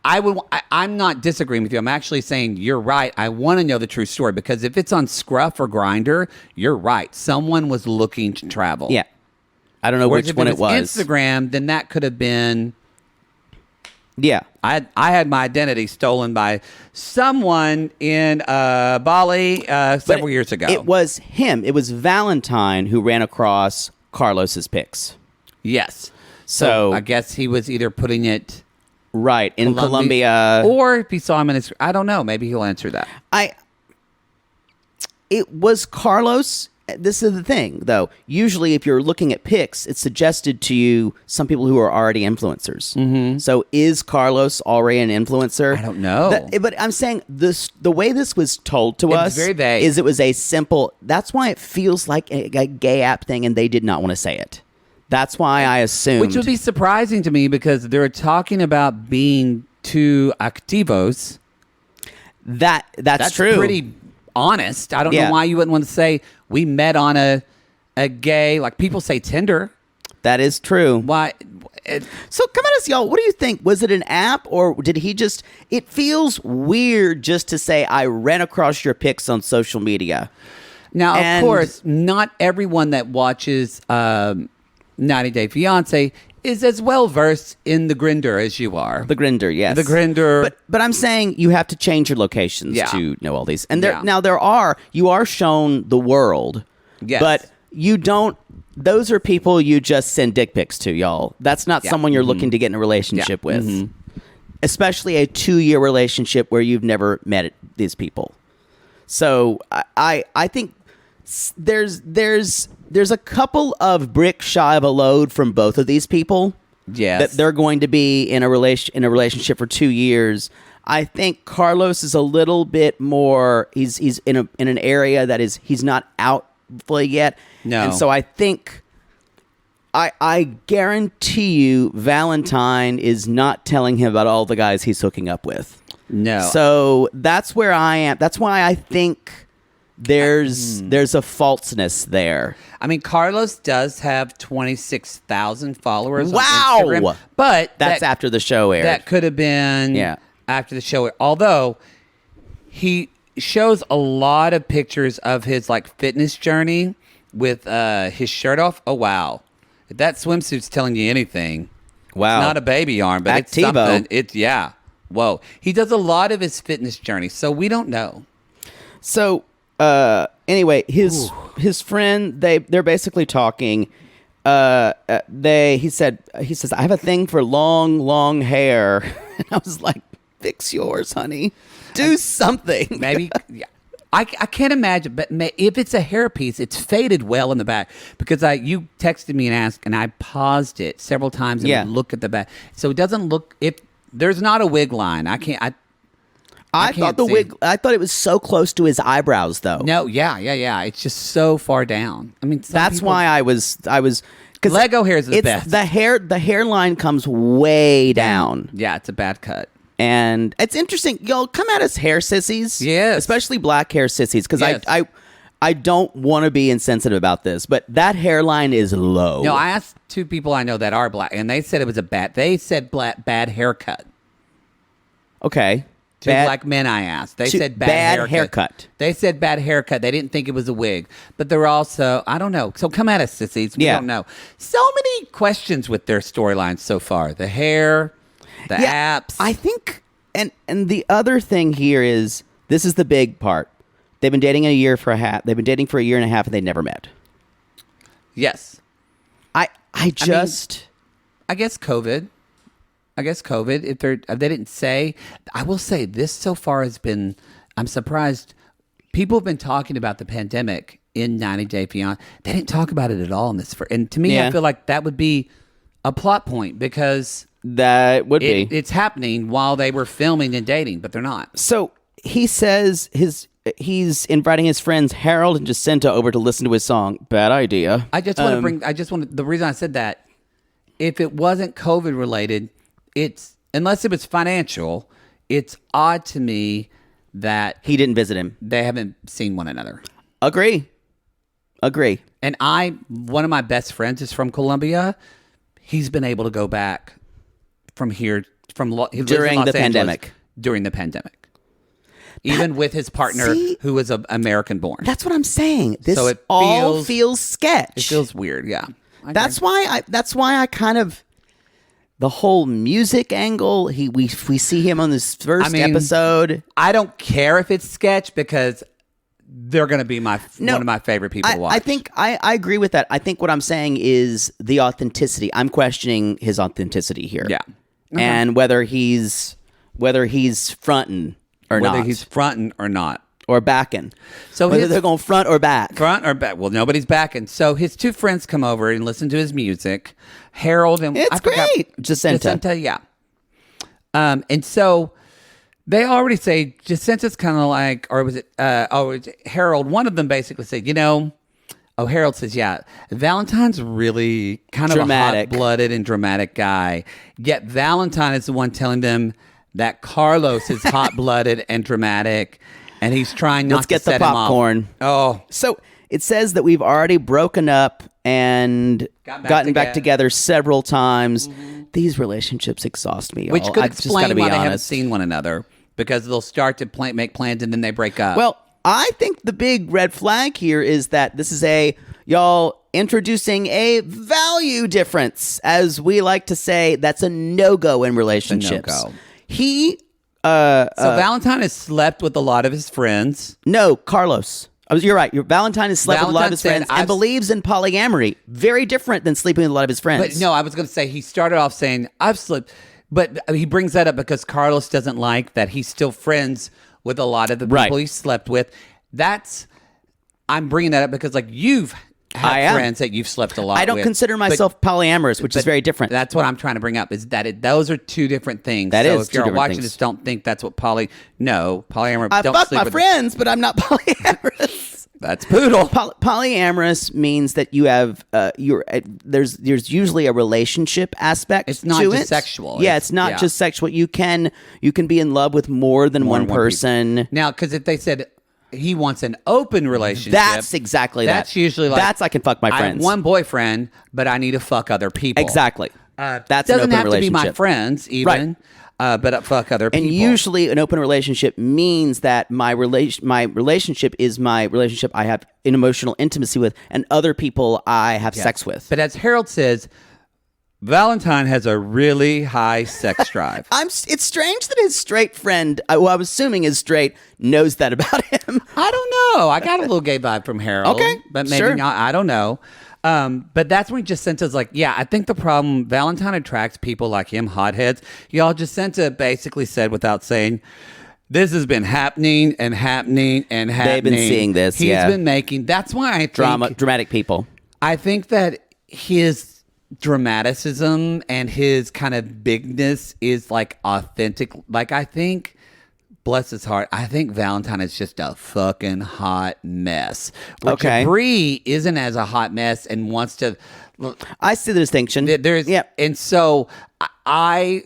S1: I'm not disagreeing with you. I'm actually saying you're right. I want to know the true story because if it's on Scruff or Grindr, you're right. Someone was looking to travel.
S2: Yeah. I don't know which one it was.
S1: Instagram, then that could have been.
S2: Yeah.
S1: I had my identity stolen by someone in Bali several years ago.
S2: It was him. It was VaLentine who ran across Carlos's pics.
S1: Yes. So I guess he was either putting it
S2: right in Colombia,
S1: or if he saw him in his, I don't know. Maybe he'll answer that.
S2: It was Carlos. This is the thing, though. Usually, if you're looking at pics, it's suggested to you some people who are already influencers. Mm-hmm. So, is Carlos already an influencer?
S1: I don't know.
S2: But I'm saying the way this was told to us
S1: very vague.
S2: Is it was a simple. That's why it feels like a gay app thing, and they did not want to say it. That's why I assumed.
S1: Which would be surprising to me because they're talking about being two activos.
S2: That's true.
S1: Pretty honest. I don't know why you wouldn't want to say we met on a gay, like people say Tinder.
S2: That is true.
S1: Why?
S2: So come at us, y'all. What do you think? Was it an app or did he just, it feels weird just to say, I ran across your pics on social media.
S1: Now, of course, not everyone that watches 90 Day Fiancé is as well versed in the Grindr as you are.
S2: The Grindr, yes.
S1: The Grindr.
S2: But I'm saying you have to change your locations to know all these. And you are shown the world.
S1: Yes.
S2: But you don't, those are people you just send dick pics to, y'all. That's not someone you're looking to get in a relationship with. Mm-hmm. Especially a 2-year relationship where you've never met these people. So I think there's there's a couple of bricks shy of a load from both of these people.
S1: Yes.
S2: That they're going to be in a relationship for 2 years. I think Carlos is a little bit more. He's in an area that he's not out fully yet.
S1: No.
S2: And so I think I guarantee you VaLentine is not telling him about all the guys he's hooking up with.
S1: No.
S2: So that's where I am. That's why I think there's a falseness there.
S1: I mean, Carlos does have 26,000 followers
S2: Wow.
S1: on Instagram, but
S2: That's after the show aired.
S1: that could have been after the show. Although he shows a lot of pictures of his like fitness journey with his shirt off. Oh wow! If that swimsuit's telling you anything,
S2: Wow.
S1: it's not a baby arm, but it's
S2: Activo.
S1: something. It's Whoa. He does a lot of his fitness journey, so we don't know.
S2: So anyway, his friend, they're basically talking. He says I have a thing for long hair, and I was like, fix yours, honey. Do something.
S1: Maybe. Yeah. I can't imagine, but if it's a hairpiece, it's faded well in the back because you texted me and asked, and I paused it several times and would look at the back, so it doesn't look. If there's not a wig line, I can't.
S2: I thought the wig. I thought it was so close to his eyebrows, though.
S1: No, yeah. It's just so far down. I mean,
S2: that's why I was because
S1: Lego hair is the best.
S2: The hairline comes way down.
S1: Yeah, it's a bad cut.
S2: And it's interesting, y'all come at us hair sissies.
S1: Yes.
S2: Especially black hair sissies, because
S1: Yes.
S2: I don't want to be insensitive about this, but that hairline is low.
S1: No, I asked 2 people I know that are black, and they said it was bad haircut.
S2: Okay.
S1: 2 black men I asked. They said bad
S2: haircut.
S1: They said bad haircut. They didn't think it was a wig. But they're also, I don't know. So come at us, sissies. We don't know. So many questions with their storylines so far. The hair, the apps.
S2: I think, and the other thing here is, this is the big part. They've been dating They've been dating for a year and a half, and they never met.
S1: Yes.
S2: I guess
S1: COVID. If they didn't say, I will say this so far has been, I'm surprised. People have been talking about the pandemic in 90 Day Fiancé. They didn't talk about it at all in this. And to me, I feel like that would be a plot point because
S2: that would be.
S1: It's happening while they were filming and dating, but they're not.
S2: So he says he's inviting his friends Harold and Jacinta over to listen to his song. Bad idea.
S1: The reason I said that, if it wasn't COVID related, unless it was financial, it's odd to me that
S2: he didn't visit him.
S1: They haven't seen one another.
S2: Agree.
S1: And one of my best friends is from Colombia. He's been able to go back from here
S2: during the pandemic.
S1: During the pandemic, even with his partner who was American born.
S2: That's what I'm saying. This
S1: so it
S2: all feels sketch.
S1: It feels weird. Yeah,
S2: that's why I kind of. The whole music angle, we see him on this first episode.
S1: I don't care if it's sketch because they're going to be one of my favorite people to watch.
S2: I think I agree with that. I think what I'm saying is the authenticity. I'm questioning his authenticity here.
S1: Yeah.
S2: And whether he's fronting or not.
S1: Whether he's fronting or not.
S2: Or backing.
S1: So
S2: whether they're going front or back.
S1: Front or back. Well, nobody's backing. So his 2 friends come over and listen to his music. Harold and
S2: it's great. Jacinta,
S1: yeah. And so they already say Jacinta's kind of like, or was it? Harold. One of them basically said, Harold says, yeah, VaLentine's really kind of
S2: dramatic.
S1: A hot-blooded and dramatic guy. Yet VaLentine is the one telling them that Carlos is hot-blooded and dramatic. And he's trying not to set him off.
S2: Let's get the popcorn.
S1: Oh.
S2: So it says that we've already broken up and gotten back together several times. Mm-hmm. These relationships exhaust me.
S1: Which could explain why they haven't seen one another. Because they'll start to make plans and then they break up.
S2: Well, I think the big red flag here is that this is y'all introducing a value difference. As we like to say, that's a no-go in relationships.
S1: It's a
S2: no-go.
S1: So VaLentine has slept with a lot of his friends.
S2: No, Carlos. You're right. VaLentine has slept with a lot of his friends and believes in polyamory. Very different than sleeping with a lot of his friends.
S1: But no, I was going to say he started off saying, I've slept. But he brings that up because Carlos doesn't like that he's still friends with a lot of the people he slept with. I'm bringing that up because you've have
S2: I am.
S1: friends that you've slept a lot with.
S2: I don't consider myself polyamorous, which is very different.
S1: That's what I'm trying to bring up, is that those are two different things.
S2: That
S1: so
S2: is
S1: if you're
S2: two different
S1: watching
S2: things.
S1: this, don't think that's what polyamorous.
S2: I
S1: don't
S2: fuck
S1: sleep
S2: my
S1: with
S2: friends, but I'm not polyamorous.
S1: That's poodle.
S2: Polyamorous means that you have there's usually a relationship aspect.
S1: It's not
S2: to
S1: just
S2: it.
S1: sexual.
S2: Yeah, it's not just sexual. You can be in love with more than one person.
S1: Now, because if they said he wants an open relationship,
S2: That's exactly
S1: that's
S2: that.
S1: usually like,
S2: that's I can fuck my
S1: I have
S2: friends.
S1: one boyfriend, but I need to fuck other people.
S2: Exactly. That's an
S1: doesn't
S2: open
S1: have to be
S2: relationship.
S1: my friends even.
S2: Right.
S1: But fuck other people.
S2: And usually, an open relationship means that my relationship is my relationship I have an emotional intimacy with, and other people I have sex with.
S1: But as Harold says, VaLentine has a really high sex drive.
S2: It's strange that his straight friend, who I'm assuming is straight, knows that about him.
S1: I don't know. I got a little gay vibe from Harold.
S2: Okay,
S1: but maybe
S2: sure.
S1: not. I don't know. But that's when he just sent us like, yeah, I think the problem, VaLentine attracts people like him, hotheads. Y'all just sent to basically said without saying, this has been happening and happening and happening.
S2: They've been seeing this,
S1: He's
S2: yeah.
S1: been making, that's why I think.
S2: Dramatic people.
S1: I think that his dramaticism and his kind of bigness is like authentic. Like I think, bless his heart, I think VaLentine is just a fucking hot mess. Where
S2: Okay.
S1: Jabri isn't as a hot mess and wants to.
S2: I see the distinction.
S1: There's
S2: yeah.
S1: and so I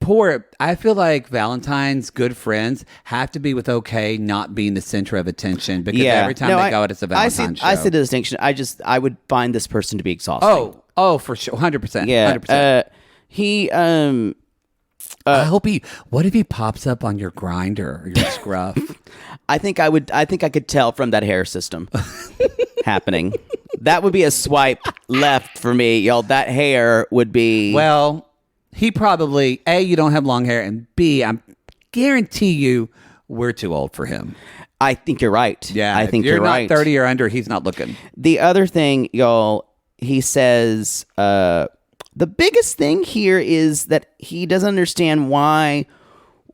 S1: feel like VaLentine's good friends have to be with OK not being the center of attention, because every time they go, it's a VaLentine show.
S2: I see the distinction. I would find this person to be exhausting.
S1: Oh, for sure, 100%.
S2: Yeah.
S1: 100%.
S2: I
S1: hope what if he pops up on your grinder or your scruff?
S2: I think I could tell from that hair system happening. That would be a swipe left for me, y'all. That hair would be.
S1: Well, he probably, A, you don't have long hair, and B, I guarantee you we're too old for him.
S2: I think you're right.
S1: Yeah,
S2: I think
S1: you're
S2: you're right.
S1: not 30 or under, he's not looking.
S2: The other thing, y'all, he says, the biggest thing here is that he doesn't understand why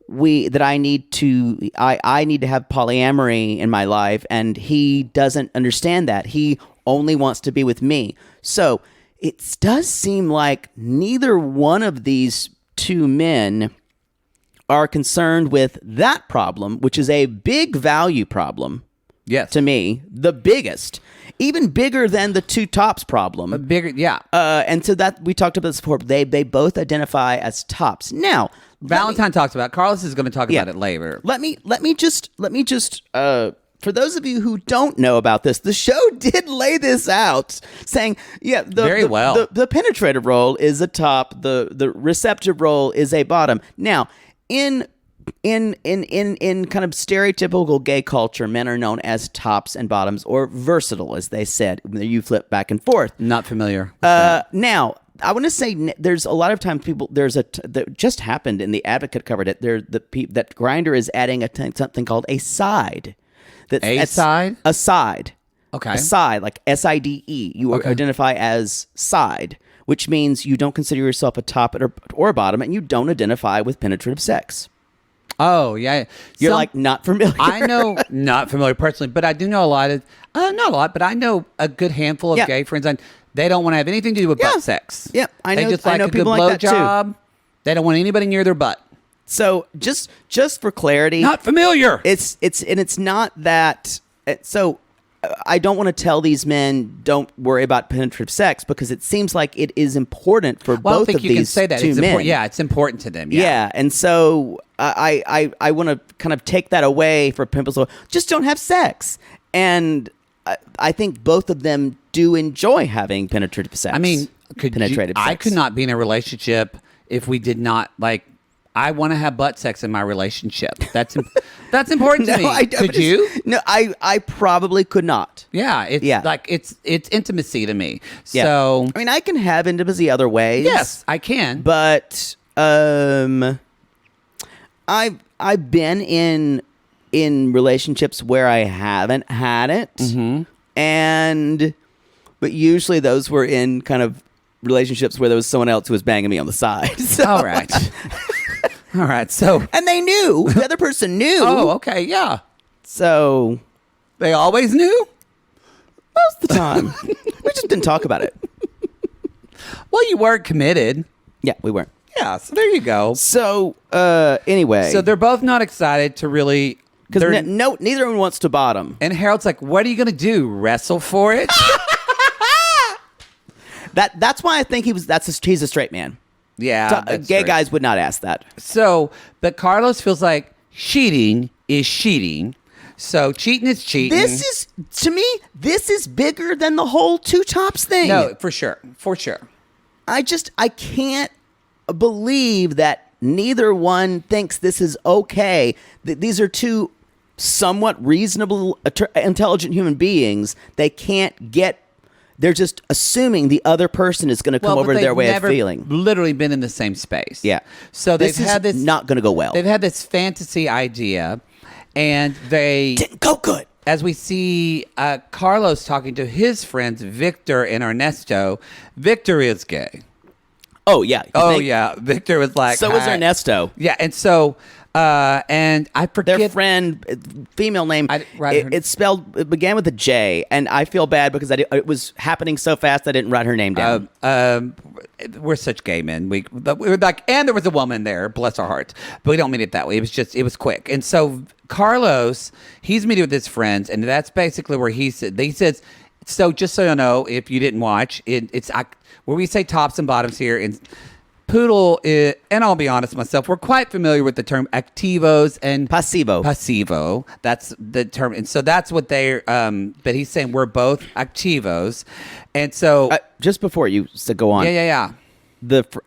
S2: I need to have polyamory in my life, and he doesn't understand that. He only wants to be with me. So it does seem like neither one of these two men are concerned with that problem, which is a big value problem.
S1: Yes.
S2: To me, the biggest, even bigger than the two tops problem.
S1: Bigger, yeah.
S2: And so that we talked about this before. They both identify as tops. Now,
S1: VaLentine talks about. Carlos is going to talk about it later.
S2: Let me just. For those of you who don't know about this, the show did lay this out, saying,
S1: very well.
S2: The penetrative role is a top. The receptive role is a bottom. Now, in kind of stereotypical gay culture, men are known as tops and bottoms, or versatile, as they said. You flip back and forth.
S1: Not familiar.
S2: Now, I want to say there's a lot of times that just happened in the Advocate covered it. That Grindr is adding something called a side.
S1: Side?
S2: A side.
S1: Okay.
S2: A side, like SIDE. You identify as side, which means you don't consider yourself a top or a bottom, and you don't identify with penetrative sex.
S1: Oh, yeah.
S2: You're like not familiar.
S1: I know, not familiar personally, but I do know a lot of, not a lot, but I know a good handful of gay friends. And they don't want to have anything to do with butt sex.
S2: Yeah, I know.
S1: They just like a good blowjob. They don't want anybody near their butt.
S2: So just for clarity,
S1: not familiar.
S2: It's not that. So I don't want to tell these men don't worry about penetrative sex, because it seems like it is important for both of these two men. I think you can say that.
S1: It's it's important to them.
S2: Yeah, and so I want to kind of take that away for pimples. Just don't have sex, and I think both of them do enjoy having penetrative sex.
S1: I mean,
S2: sex.
S1: I could not be in a relationship if we did not like. I want to have butt sex in my relationship. That's important to me. Could you?
S2: No, I probably could not.
S1: Yeah, it's intimacy to me. Yeah. So
S2: I mean, I can have intimacy other ways.
S1: Yes, I can.
S2: But I've been in relationships where I haven't had it, but usually those were in kind of relationships where there was someone else who was banging me on the side. So.
S1: All right. All right, so...
S2: And they knew. The other person knew.
S1: Oh, okay, yeah.
S2: So...
S1: They always knew?
S2: Most of the time. We just didn't talk about it.
S1: Well, you weren't committed.
S2: Yeah, we weren't.
S1: Yeah, so there you go.
S2: So, anyway.
S1: So they're both not excited to really...
S2: Because neither one wants to bottom.
S1: And Harold's like, what are you going to do? Wrestle for it?
S2: That's why I think he's a straight man.
S1: Yeah.
S2: So, gay guys would not ask that.
S1: So, but Carlos feels like cheating is cheating. So cheating is cheating.
S2: To me, this is bigger than the whole two tops thing.
S1: No, for sure. For sure.
S2: I can't believe that neither one thinks this is okay. These are two somewhat reasonable, intelligent human beings. They can't get... They're just assuming the other person is going to come over to their way of feeling.
S1: Literally been in the same space.
S2: Yeah.
S1: So they've had this...
S2: not going to go well.
S1: They've had this fantasy idea, and they...
S2: Didn't go good.
S1: As we see Carlos talking to his friends, Victor and Ernesto, Victor is gay.
S2: Oh, yeah.
S1: Yeah. Victor was like...
S2: So was Ernesto.
S1: Yeah, and so... and I forget
S2: their friend, female name. It began with a J, and I feel bad because it was happening so fast I didn't write her name down.
S1: We're such gay men. We were like, and there was a woman there, bless our hearts, but we don't mean it that way. It was quick, and so Carlos, he's meeting with his friends, and that's basically where he says. So just so you know, if you didn't watch, it's where we say tops and bottoms here in. Poodle, and I'll be honest myself, we're quite familiar with the term activos and pasivo. That's the term. And so that's what they're, but he's saying we're both activos. And so...
S2: just before you go on.
S1: Yeah.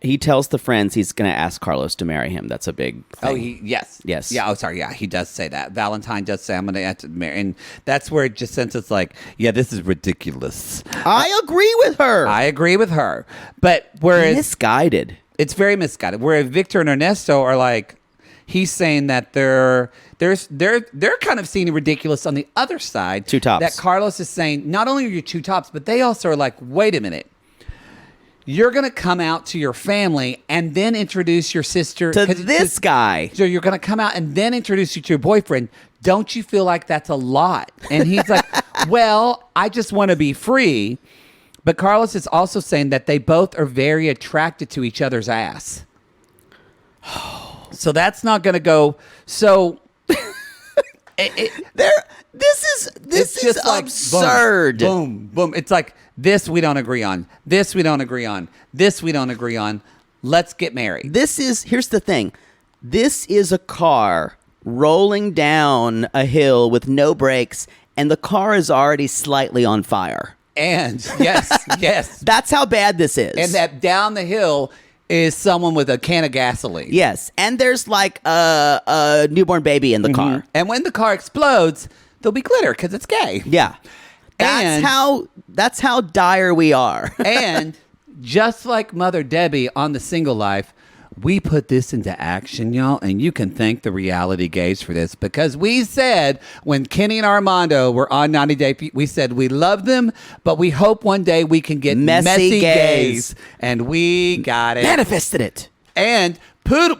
S2: He tells the friends he's going to ask Carlos to marry him. That's a big thing.
S1: Oh, yes.
S2: Yeah,
S1: oh, sorry. Yeah, he does say that. VaLentine does say, I'm going to have to marry. And that's where it just sends us like, yeah, this is ridiculous.
S2: I agree with her.
S1: But whereas...
S2: misguided.
S1: It's very misguided. Where Victor and Ernesto are like, he's saying that they're kind of seeing ridiculous on the other side.
S2: Two tops.
S1: That Carlos is saying, not only are you two tops, but they also are like, wait a minute. You're going to come out to your family and then introduce your sister
S2: to this guy.
S1: So you're going to come out and then introduce you to your boyfriend. Don't you feel like that's a lot? And he's like, well, I just want to be free. But Carlos is also saying that they both are very attracted to each other's ass. So that's not going to go. So
S2: this is like absurd.
S1: Boom. It's like this we don't agree on. This we don't agree on. This we don't agree on. Let's get married.
S2: Here's the thing. This is a car rolling down a hill with no brakes, and the car is already slightly on fire.
S1: And yes.
S2: That's how bad this is.
S1: And that down the hill is someone with a can of gasoline.
S2: Yes. And there's like a newborn baby in the car.
S1: And when the car explodes, there'll be glitter because it's gay.
S2: Yeah. That's how dire we are.
S1: And just like Mother Debbie on The Single Life, we put this into action, y'all, and you can thank the reality gays for this, because we said when Kenny and Armando were on 90 Day, we said we love them, but we hope one day we can get messy gays. And we got it.
S2: Manifested it.
S1: And Poodle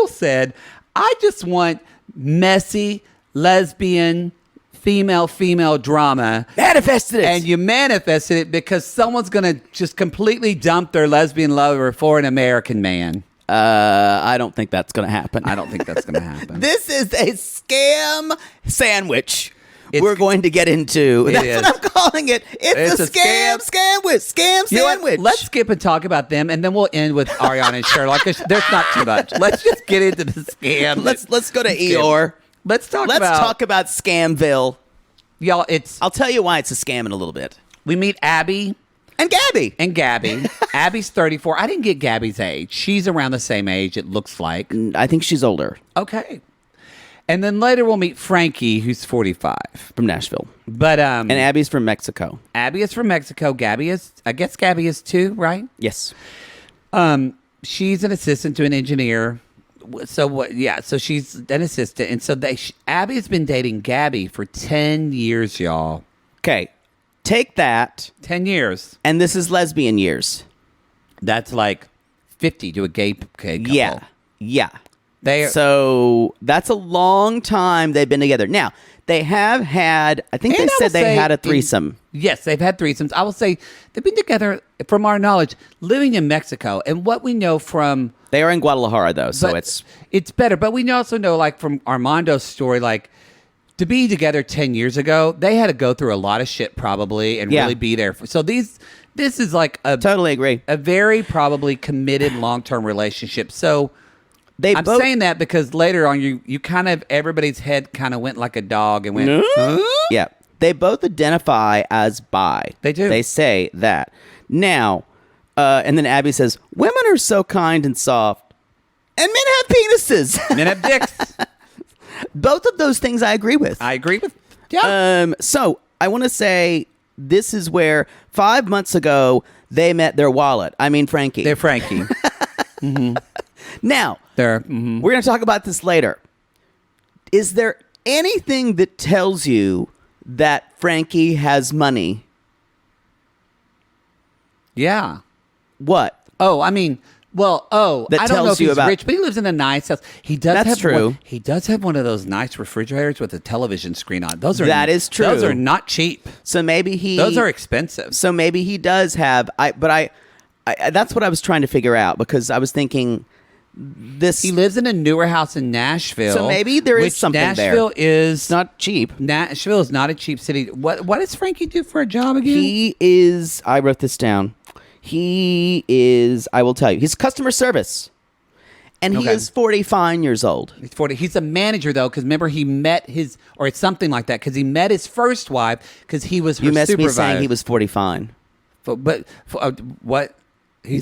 S1: said, I just want messy, lesbian, female drama.
S2: Manifested it.
S1: And you manifested it because someone's going to just completely dump their lesbian lover for an American man.
S2: I don't think that's going to happen.
S1: I don't think that's going to happen.
S2: This is a scam sandwich we're going to get into. That's what I'm calling it. It's a scam sandwich.
S1: Let's skip and talk about them, and then we'll end with Aryanna and Sherlon, because there's not too much. Let's just get into the scam.
S2: Let's go to Eeyore.
S1: Let's talk about
S2: Scamville.
S1: Y'all,
S2: I'll tell you why it's a scam in a little bit.
S1: We meet Abby.
S2: And Gabby.
S1: Abby's 34. I didn't get Gabby's age. She's around the same age, it looks like.
S2: I think she's older.
S1: Okay. And then later we'll meet Frankie, who's 45.
S2: From Nashville.
S1: But
S2: and Abby's from Mexico.
S1: Abby is from Mexico. Gabby is too, right?
S2: Yes.
S1: She's an assistant to an engineer. So what? Yeah. So she's an assistant, and so Abby's been dating Gabby for 10 years, y'all.
S2: Okay, take that.
S1: 10 years,
S2: and this is lesbian years.
S1: That's like 50 to a gay couple.
S2: Yeah. So that's a long time they've been together. Now, they have had, I think they said they had a threesome.
S1: Yes, they've had threesomes. I will say they've been together, from our knowledge, living in Mexico. And what we know from...
S2: They are in Guadalajara, though, so
S1: it's better. But we also know, like, from Armando's story, like, to be together 10 years ago, they had to go through a lot of shit, probably, and really be there. So this is like
S2: totally agree.
S1: A very probably committed long-term relationship. So... I'm saying that because later on, you kind of, everybody's head kind of went like a dog and went, huh?
S2: Yeah. They both identify as bi.
S1: They do.
S2: They say that. Now, and then Abby says, women are so kind and soft, and men have penises.
S1: Men have dicks.
S2: Both of those things I agree with.
S1: Yeah.
S2: So I want to say this is where 5 months ago they met their wallet. I mean, Frankie.
S1: They're Frankie. Mm-hmm.
S2: Now, we're going to talk about this later. Is there anything that tells you that Frankie has money?
S1: Yeah.
S2: What?
S1: Oh, I mean, well,
S2: that
S1: I don't know if
S2: you
S1: he's
S2: about,
S1: rich, but he lives in a nice house.
S2: That's true.
S1: He does have one of those nice refrigerators with a television screen on.
S2: That is true.
S1: Those are not cheap.
S2: So maybe
S1: those are expensive.
S2: So maybe he does have. But that's what I was trying to figure out, because I was thinking.
S1: He lives in a newer house in Nashville.
S2: So maybe there is something there.
S1: Nashville is
S2: not cheap.
S1: Nashville is not a cheap city. What does Frankie do for a job again?
S2: He is, I wrote this down. He is, I will tell you, he's customer service. And he is 45 years old.
S1: He's 40. He's a manager, though, because remember he met his, or it's something like that, because he met his first wife because he was her supervisor.
S2: You missed me saying he was 45.
S1: What? He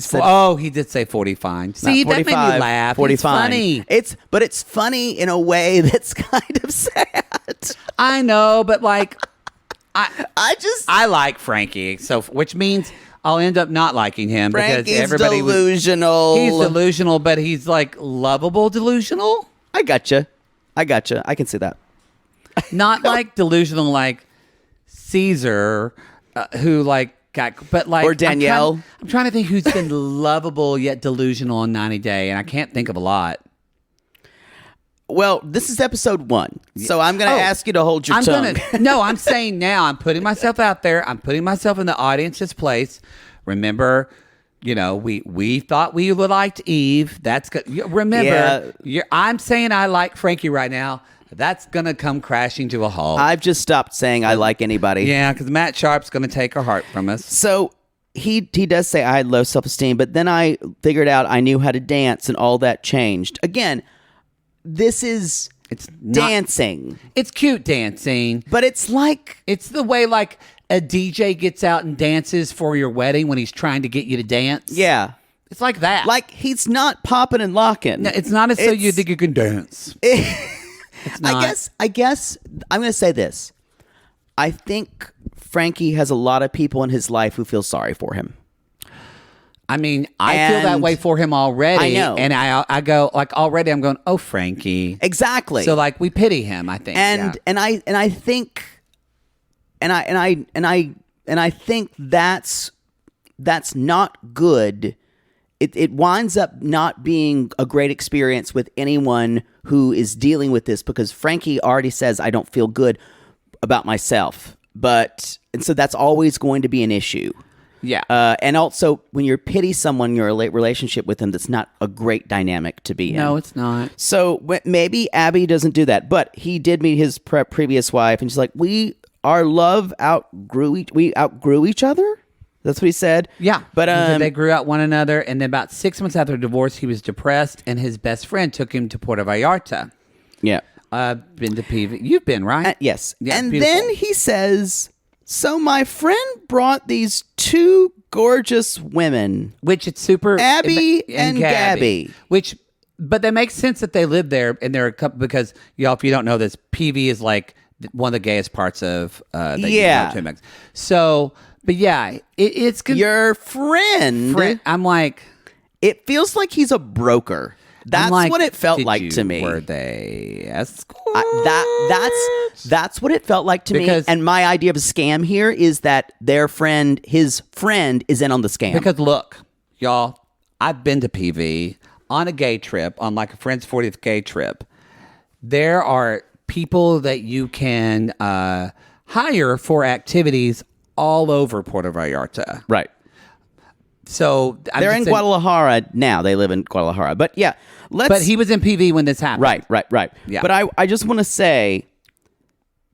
S1: did say 45. See,
S2: 45,
S1: that made me laugh.
S2: 45.
S1: It's funny.
S2: But it's funny in a way that's kind of sad.
S1: I know, but like,
S2: I
S1: like Frankie, so which means I'll end up not liking him
S2: Frankie's
S1: because everybody
S2: delusional.
S1: He's delusional, but he's like lovable delusional.
S2: I gotcha. I can see that.
S1: Not like delusional like Caesar, who like. But like,
S2: or Danielle.
S1: I'm trying to think who's been lovable yet delusional on 90 Day, and I can't think of a lot.
S2: Well, this is episode 1, so I'm going to ask you to hold your tongue.
S1: No, I'm saying now, I'm putting myself out there. I'm putting myself in the audience's place. Remember, we thought we liked Eve. That's good. Remember, I'm saying I like Frankie right now. That's going to come crashing to a halt.
S2: I've just stopped saying I like anybody.
S1: Yeah, because Matt Sharp's going to take her heart from us.
S2: So he does say I had low self-esteem, but then I figured out I knew how to dance and all that changed. Again, it's dancing.
S1: It's cute dancing.
S2: But it's like...
S1: It's the way like a DJ gets out and dances for your wedding when he's trying to get you to dance.
S2: Yeah.
S1: It's like that.
S2: Like he's not popping and locking.
S1: No, it's not as though you think you can dance.
S2: I guess I'm going to say this. I think Frankie has a lot of people in his life who feel sorry for him.
S1: I mean, I feel that way for him already.
S2: I know.
S1: And I go like already I'm going, "Oh, Frankie."
S2: Exactly.
S1: So like we pity him, I think.
S2: And I think I think that's not good. It winds up not being a great experience with anyone who is dealing with this, because Frankie already says, I don't feel good about myself. And so that's always going to be an issue.
S1: Yeah.
S2: And also, when you pity someone, you're in a late relationship with them, that's not a great dynamic to be in.
S1: No, it's not.
S2: So maybe Abby doesn't do that. But he did meet his previous wife, and she's like, our love outgrew each other? That's what he said.
S1: Yeah.
S2: But
S1: they grew out one another, and then about 6 months after the divorce, he was depressed, and his best friend took him to Puerto Vallarta.
S2: Yeah.
S1: Been to PV. You've been, right?
S2: Yes.
S1: Yeah,
S2: and
S1: beautiful.
S2: then he says, so my friend brought these 2 gorgeous women.
S1: Which it's super...
S2: Abby and Gabby.
S1: But that makes sense that they live there, and they're a couple, because, y'all, if you don't know this, PV is like one of the gayest parts of the So... But yeah, it's...
S2: Your friend...
S1: I'm like...
S2: It feels like he's a broker. That's
S1: like,
S2: what it felt like to me.
S1: Were they escorts?
S2: That's what it felt like to me. And my idea of a scam here is that his friend is in on the scam.
S1: Because look, y'all, I've been to PV. on a gay trip, on like a friend's 40th gay trip, there are people that you can hire for activities all over Puerto Vallarta.
S2: Right.
S1: So
S2: they're in Guadalajara now. They live in Guadalajara. But yeah,
S1: But he was in PV when this happened.
S2: Right.
S1: Yeah.
S2: But I just want to say,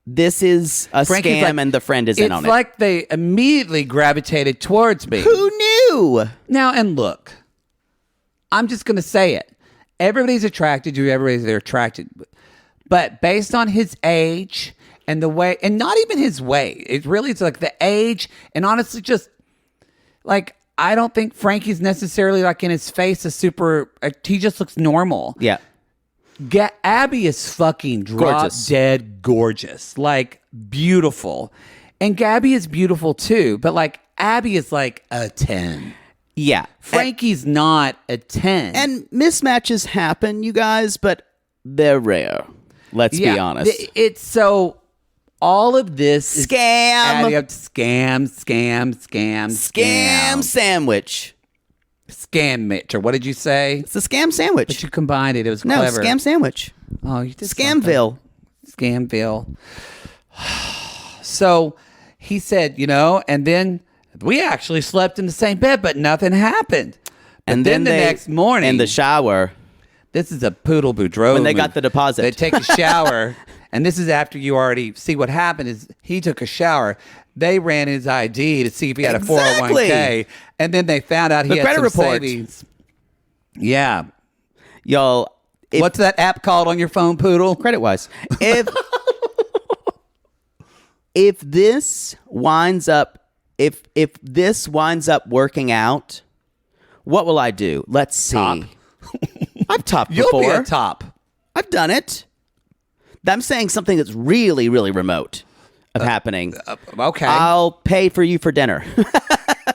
S2: this is a
S1: Frankie's
S2: scam, and the friend is in on it.
S1: It's like they immediately gravitated towards me.
S2: Who knew?
S1: Now, and look, I'm just going to say it. Everybody's attracted to everybody they're attracted. But based on his age and the way, and not even his way, it really is like the age, and honestly, just like, I don't think Frankie's necessarily like in his face a super, he just looks normal.
S2: Yeah.
S1: Abby is fucking dead gorgeous, like beautiful. And Gabby is beautiful too, but like Abby is like a 10.
S2: Yeah.
S1: Frankie's not a 10.
S2: And mismatches happen, you guys, but they're rare. Let's be honest.
S1: It's so all of this is
S2: Scam
S1: adding up to scam.
S2: sandwich.
S1: Scam Mitch, or what did you say?
S2: It's a scam sandwich.
S1: But you combined it. It was
S2: no,
S1: clever.
S2: scam sandwich.
S1: Oh, you did
S2: Scamville.
S1: something. Scamville. So he said, and then we actually slept in the same bed, but nothing happened. But
S2: And
S1: then the next morning,
S2: in the shower,
S1: this is a poodle boudreau.
S2: when they got the deposit,
S1: they take a shower, and this is after you already see what happened. Is he took a shower? They ran his ID to see if he had a 401k, and then they found out he had
S2: credit
S1: some
S2: report.
S1: savings. Yeah,
S2: y'all.
S1: What's that app called on your phone, Poodle?
S2: Credit wise, if this winds up working out, what will I do? Let's see.
S1: Top.
S2: I've topped
S1: You'll
S2: before.
S1: be a top.
S2: I've done it. I'm saying something that's really, really remote of happening.
S1: Okay,
S2: I'll pay for you for dinner.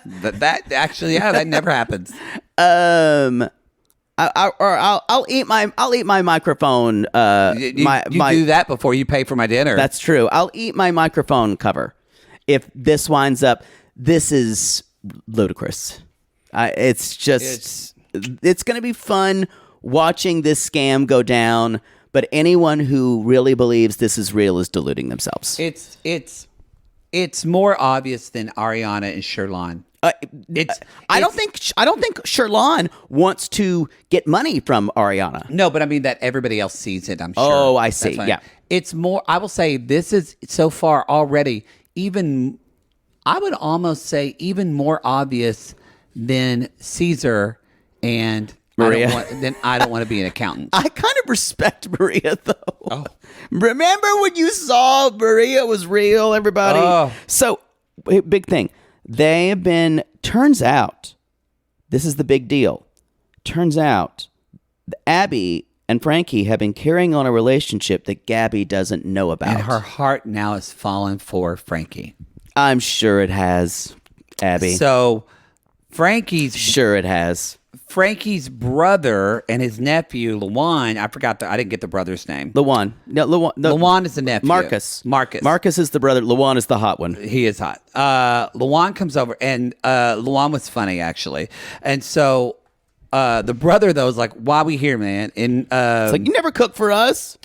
S1: that actually, that never happens.
S2: I'll eat my microphone.
S1: You do that before you pay for my dinner.
S2: That's true. I'll eat my microphone cover. If this winds up, this is ludicrous. It's going to be fun watching this scam go down. But anyone who really believes this is real is deluding themselves.
S1: It's more obvious than Aryanna and Sherlon.
S2: I don't think Sherlon wants to get money from Aryanna.
S1: No, but I mean that everybody else sees it, I'm sure.
S2: Oh, I see. Yeah.
S1: It's more, I will say this is so far already even, I would almost say even more obvious than Caesar and
S2: Maria.
S1: I don't want to be an accountant.
S2: I kind of respect Maria, though.
S1: Oh.
S2: Remember when you saw Maria was real, everybody?
S1: Oh.
S2: So, big thing. They have been, turns out, this is the big deal. Turns out, Abby and Frankie have been carrying on a relationship that Gabby doesn't know about.
S1: And her heart now is fallen for Frankie.
S2: I'm sure it has, Abby.
S1: So,
S2: Sure it has.
S1: Frankie's brother and his nephew, Lawan, I didn't get the brother's name.
S2: Lawan. No,
S1: Lawan is the nephew.
S2: Marcus.
S1: Marcus
S2: is the brother. Lawan is the hot one.
S1: He is hot. Lawan comes over, and Lawan was funny, actually. And so the brother, though, is like, why we here, man? And
S2: it's like, you never cook for us.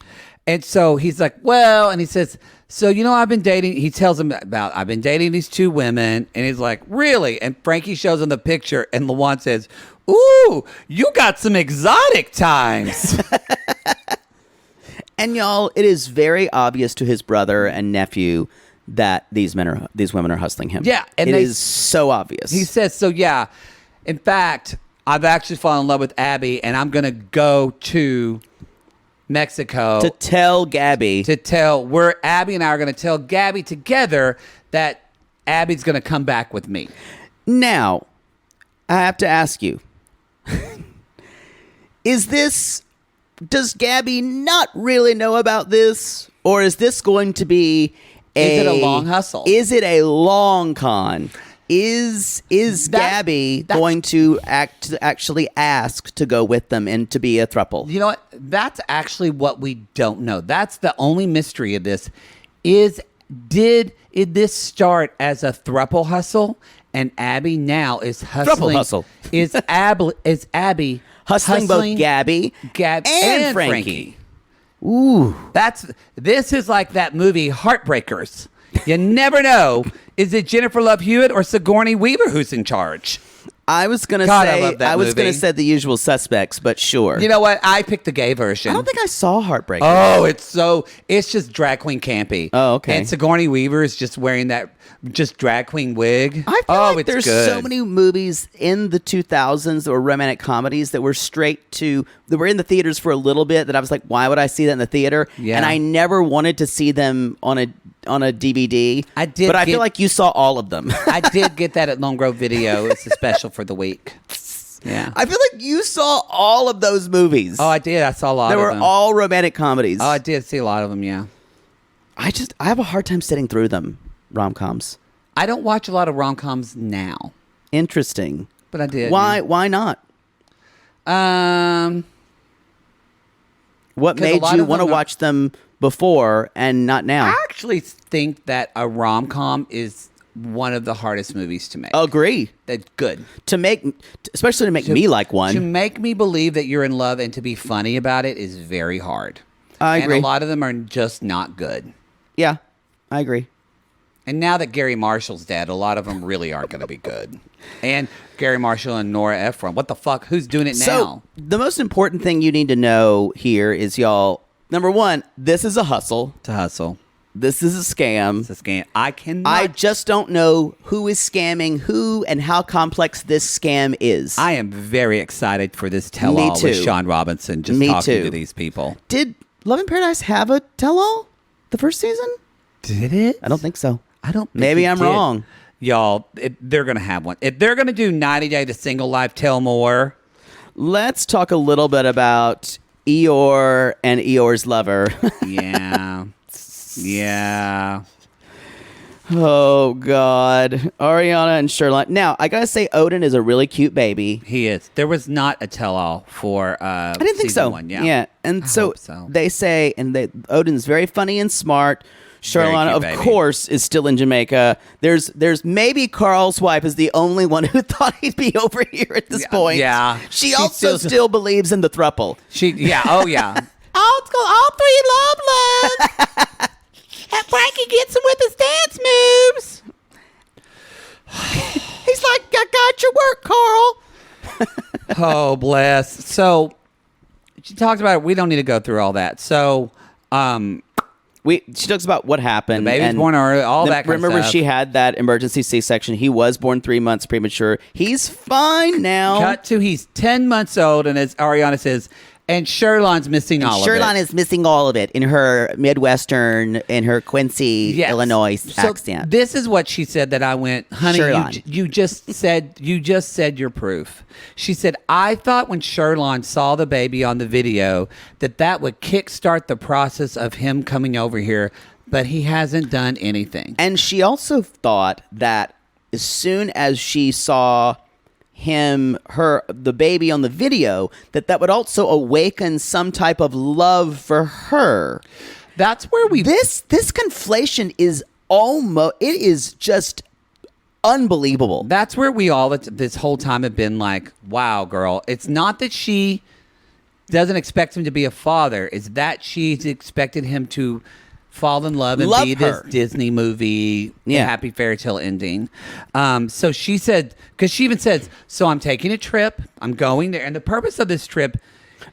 S1: And so he's like, well, and he says, so, I've been dating, he tells him about, I've been dating these two women. And he's like, really? And Frankie shows him the picture, and Lawan says, ooh, you got some exotic times.
S2: And y'all, it is very obvious to his brother and nephew that these women are hustling him.
S1: Yeah, and
S2: it is so obvious.
S1: He says, so yeah, in fact, I've actually fallen in love with Abby, and I'm going to go to Mexico
S2: to tell Gabby.
S1: Where Abby and I are going to tell Gabby together that Abby's going to come back with me.
S2: Now, I have to ask you, does Gabby not really know about this? Or is this going to be
S1: is it a long hustle?
S2: Is it a long con? Is Gabby going to actually ask to go with them and to be a throuple?
S1: You know what? That's actually what we don't know. That's the only mystery of this. Did this start as a throuple hustle and Abby now is hustling.
S2: hustle.
S1: Is Abby
S2: Hustling both Gabby and Frankie. Ooh.
S1: This is like that movie Heartbreakers. You never know. Is it Jennifer Love Hewitt or Sigourney Weaver who's in charge?
S2: I was gonna
S1: God, I
S2: say
S1: love that movie.
S2: say The Usual Suspects, but sure.
S1: You know what? I picked the gay version.
S2: I don't think I saw Heartbreakers.
S1: Oh, it's just drag queen campy.
S2: Oh, okay.
S1: And Sigourney Weaver is just wearing that just drag queen wig.
S2: I feel like
S1: it's
S2: there's
S1: good.
S2: so many movies in the 2000s that were romantic comedies that were that were in the theaters for a little bit that I was like, why would I see that in the theater?
S1: Yeah.
S2: And I never wanted to see them on a DVD.
S1: I did,
S2: but I feel like you saw all of them.
S1: I did get that at Lone Grove Video. It's a special for the week. Yeah.
S2: I feel like you saw all of those movies.
S1: Oh, I did. I saw a lot
S2: They
S1: of
S2: were
S1: them.
S2: all romantic comedies.
S1: Oh, I did see a lot of them, yeah.
S2: I have a hard time sitting through them, rom-coms.
S1: I don't watch a lot of rom-coms now,
S2: Interesting.
S1: but I did.
S2: Why not? What
S1: 'Cause a
S2: made
S1: lot
S2: you
S1: of
S2: want to
S1: them are-
S2: watch them before and not now?
S1: I actually think that a rom-com is one of the hardest movies to make.
S2: Agree.
S1: That's good.
S2: Especially to make me like one.
S1: To make me believe that you're in love and to be funny about it is very hard.
S2: I agree.
S1: And a lot of them are just not good.
S2: Yeah, I agree.
S1: And now that Gary Marshall's dead, a lot of them really aren't going to be good. And Gary Marshall and Nora Ephron. What the fuck? Who's doing it now?
S2: So the most important thing you need to know here is, y'all, number one, this is a hustle.
S1: To hustle.
S2: This is a scam.
S1: It's a scam. I
S2: just don't know who is scamming who and how complex this scam is.
S1: I am very excited for this tell-all
S2: too.
S1: with Sean Robinson just
S2: Me
S1: talking
S2: too.
S1: to these people.
S2: Did Love in Paradise have a tell-all the first season?
S1: Did it?
S2: I don't think so.
S1: I don't think
S2: Maybe
S1: it
S2: I'm
S1: did.
S2: wrong.
S1: Y'all, they're going to have one. If they're going to do 90 Day to Single Life, tell more.
S2: Let's talk a little bit about Eeyore and Eeyore's lover.
S1: Yeah. Yeah.
S2: Oh, God. Aryanna and Sherlon. Now, I got to say, Odin is a really cute baby.
S1: He is. There was not a tell-all for
S2: I didn't think
S1: season
S2: so.
S1: one. Yeah.
S2: And
S1: I
S2: so,
S1: hope so.
S2: they say, Odin's very funny and smart. Sherlon,
S1: cute
S2: of
S1: baby.
S2: course, is still in Jamaica. There's maybe Carl's wife is the only one who thought he'd be over here at this point.
S1: Yeah.
S2: She
S1: She
S2: also still believes in the thruple.
S1: Oh, yeah. all three love loves. And Frankie gets him with his dance moves.
S2: He's like, I got your work, Carl.
S1: Oh, bless. So she talked about it. We don't need to go through all that. So,
S2: She talks about what happened.
S1: The baby's
S2: and
S1: born early, all that kind of
S2: Remember,
S1: stuff.
S2: she had that emergency C-section. He was born 3 months premature. He's fine now.
S1: cut to he's 10 months old, and as Ariana says, and Sherlon's missing all of it.
S2: Sherlon is missing all of it in her Midwestern, in her Quincy,
S1: Yes.
S2: Illinois
S1: So
S2: accent.
S1: this is what she said that I went, honey,
S2: Sherlon.
S1: you just said your proof. She said, I thought when Sherlon saw the baby on the video that would kickstart the process of him coming over here, but he hasn't done anything.
S2: And she also thought that as soon as she saw the baby on the video, that would also awaken some type of love for her.
S1: That's where
S2: This conflation is just unbelievable.
S1: That's where we all this whole time have been like, wow, girl. It's not that she doesn't expect him to be a father. It's that she's expected him to fall in love and
S2: Love
S1: be
S2: her.
S1: this Disney movie, happy fairy tale ending. So she said, because she even says, so I'm taking a trip. I'm going there. And the purpose of this trip,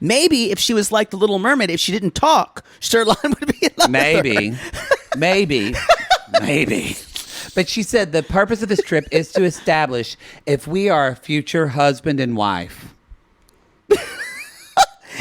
S2: Maybe if she was like the Little Mermaid, if she didn't talk, Sherlon would be in love with her.
S1: maybe. But she said the purpose of this trip is to establish if we are a future husband and wife.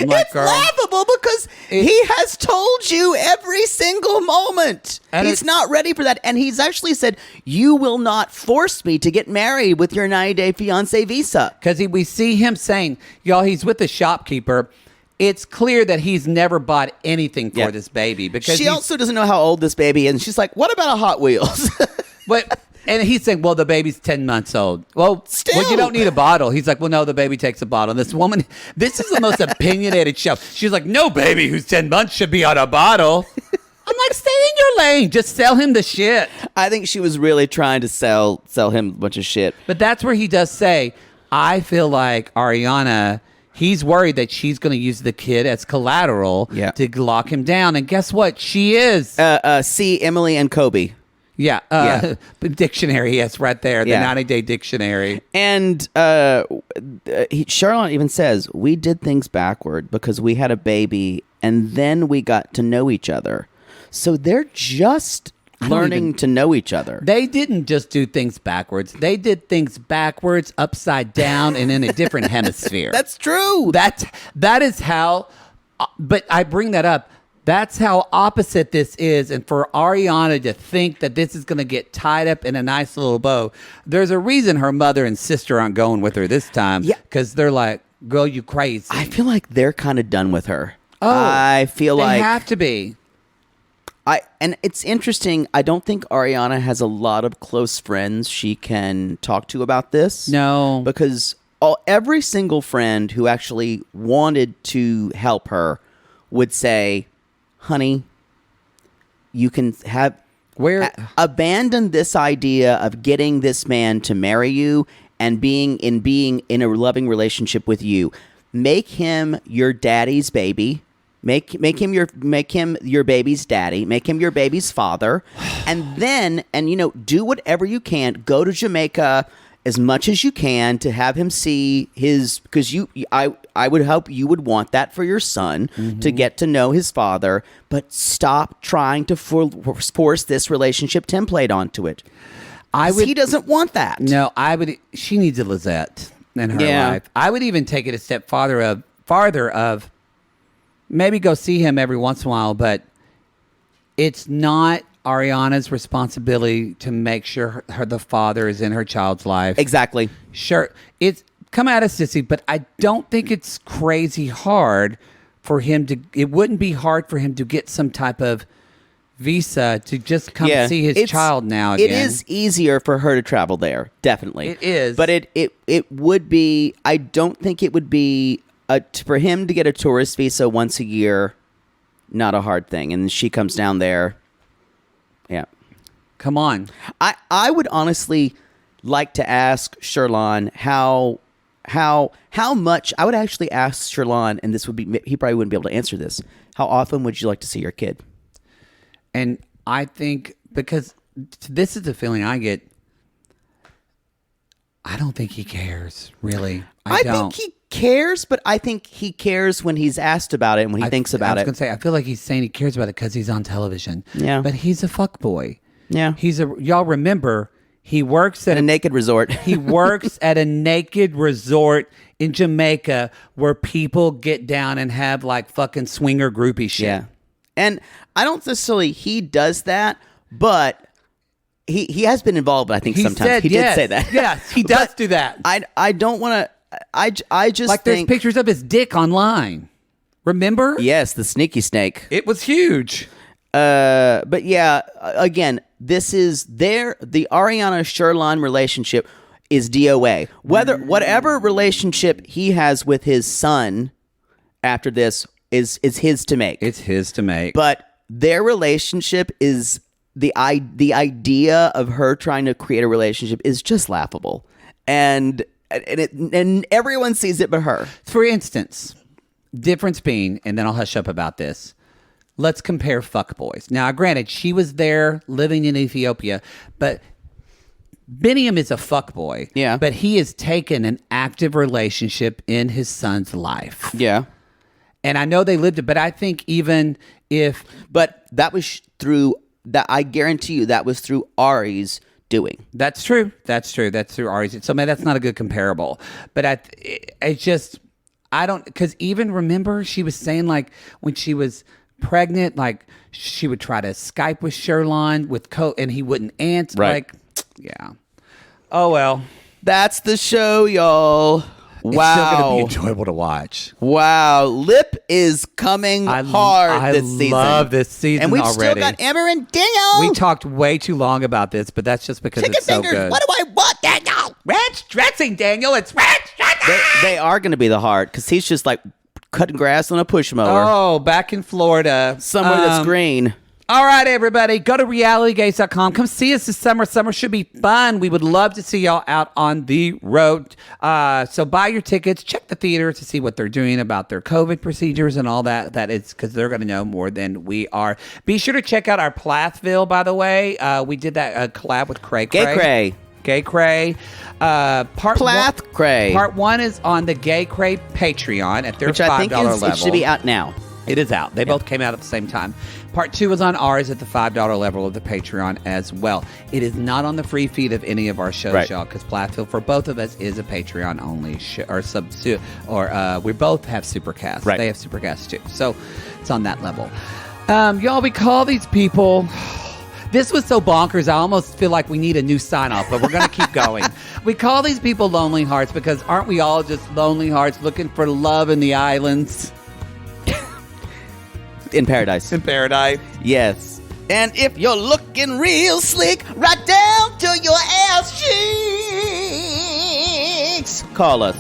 S1: I'm like,
S2: It's
S1: girl,
S2: laughable because he has told you every single moment.
S1: And
S2: He's
S1: it's-
S2: not ready for that. And he's actually said, you will not force me to get married with your 90-day fiancé visa.
S1: because we see him saying, y'all, he's with the shopkeeper. It's clear that he's never bought anything for this baby because
S2: She also doesn't know how old this baby is. And she's like, what about a Hot Wheels?
S1: And he's saying, well, the baby's 10 months old. Well,
S2: Still.
S1: you don't need a bottle. He's like, well, no, the baby takes a bottle. And this woman, this is the most opinionated show. She's like, no baby who's 10 months should be on a bottle. I'm like, stay in your lane. Just sell him the shit.
S2: I think she was really trying to sell him a bunch of shit.
S1: But that's where he does say, I feel like Aryanna, he's worried that she's going to use the kid as collateral to lock him down. And guess what? She is.
S2: See Emily and Kobe.
S1: Yeah. Dictionary, yes, right there. The 90-day dictionary.
S2: And Sherlon even says, we did things backward because we had a baby and then we got to know each other. So they're just learning to know each other.
S1: They didn't just do things backwards. They did things backwards, upside down, and in a different hemisphere.
S2: That's true.
S1: That is how, but I bring that up. That's how opposite this is. And for Aryanna to think that this is going to get tied up in a nice little bow, there's a reason her mother and sister aren't going with her this time. Yeah. Because they're like, girl, you crazy.
S2: I feel like they're kind of done with her.
S1: Oh,
S2: I feel like
S1: they have to be.
S2: And it's interesting. I don't think Aryanna has a lot of close friends she can talk to about this.
S1: No.
S2: Because every single friend who actually wanted to help her would say, honey, you can abandon this idea of getting this man to marry you and being in a loving relationship with you. Make him your daddy's baby. Make him your baby's daddy. Make him your baby's father, and then do whatever you can. Go to Jamaica as much as you can to have him see his, because I would hope you would want that for your son to get to know his father. But stop trying to force this relationship template onto it. He doesn't want that.
S1: No, she needs a Lizette in her life. I would even take it a step farther of. Maybe go see him every once in a while, but it's not Aryanna's responsibility to make sure the father is in her child's life.
S2: Exactly.
S1: Sure, it's come at us, sissy, but I don't think it's crazy hard for him to. It wouldn't be hard for him to get some type of visa to just come see his child now again.
S2: It is easier for her to travel there, definitely.
S1: It is,
S2: but it would be. I don't think it would be. For him to get a tourist visa once a year, not a hard thing. And she comes down there. Yeah.
S1: Come on.
S2: I would honestly like to ask Sherlon how much. I would actually ask Sherlon, and this would be, he probably wouldn't be able to answer this. How often would you like to see your kid?
S1: And I think, because this is the feeling I get, I don't think he cares, really. I don't.
S2: Think he cares, but I think he cares when he's asked about it and when he thinks about it.
S1: I was going to say, I feel like he's saying he cares about it because he's on television.
S2: Yeah.
S1: But he's a fuckboy.
S2: Yeah.
S1: Y'all remember, he works at
S2: a naked resort.
S1: He works at a naked resort in Jamaica where people get down and have like fucking swinger groupie shit.
S2: Yeah. And I don't necessarily, he does that, but he has been involved, I think sometimes. He did say that.
S1: Yes, he does do that.
S2: I don't want to, I just
S1: like
S2: think,
S1: there's pictures of his dick online. Remember?
S2: Yes, the sneaky snake.
S1: It was huge.
S2: But yeah, again, this is the Aryanna Sherlon relationship is DOA. Whatever relationship he has with his son after this is his to make.
S1: It's his to make.
S2: But their relationship is the idea of her trying to create a relationship is just laughable. And everyone sees it but her.
S1: For instance, difference being, and then I'll hush up about this. Let's compare fuckboys. Now, granted, she was there living in Ethiopia, but Biniam is a fuckboy.
S2: Yeah.
S1: But he has taken an active relationship in his son's life.
S2: Yeah.
S1: And I know they lived it, but I think even if...
S2: But that was through... that I guarantee you that was through Ari's doing.
S1: That's true. That's through Ari's. So maybe that's not a good comparable. But I don't... Because even remember, she was saying like when she was... pregnant, like she would try to Skype with Sherlon and he wouldn't answer.
S2: Right.
S1: Like, yeah. Oh well,
S2: that's the show, y'all. Wow,
S1: it's still gonna be enjoyable to watch.
S2: Wow, Lip is coming hard this season. I love
S1: this season,
S2: and we've
S1: already.
S2: Still got Amber and Daniel.
S1: We talked way too long about this, but that's just because
S2: Chicken
S1: it's so
S2: fingers.
S1: good.
S2: What do I want, Daniel?
S1: Ranch dressing, Daniel. It's ranch dressing.
S2: They are going to be the heart because he's just like cutting grass on a push mower.
S1: Oh, back in Florida.
S2: Somewhere that's green.
S1: All right, everybody, go to realitygates.com. Come see us this summer. Summer should be fun. We would love to see y'all out on the road. So buy your tickets. Check the theater to see what they're doing about their COVID procedures and all that. That is because they're going to know more than we are. Be sure to check out our Plathville, by the way. We did that collab with Cray Cray. Gay Cray. Part one is on the Gay Cray Patreon at their $5 level.
S2: It should be out now.
S1: It is out. They both came out at the same time. Part 2 is on ours at the $5 level of the Patreon as well. It is not on the free feed of any of our shows, y'all, because Plathville for both of us is a Patreon only show, or we both have Supercast.
S2: Right.
S1: They have Supercast too, so it's on that level. Y'all, we call these people. This was so bonkers, I almost feel like we need a new sign-off, but we're going to keep going. We call these people lonely hearts because aren't we all just lonely hearts looking for love in the islands?
S2: In paradise.
S1: In paradise.
S2: Yes. And if you're looking real slick, right down to your ass cheeks, call us.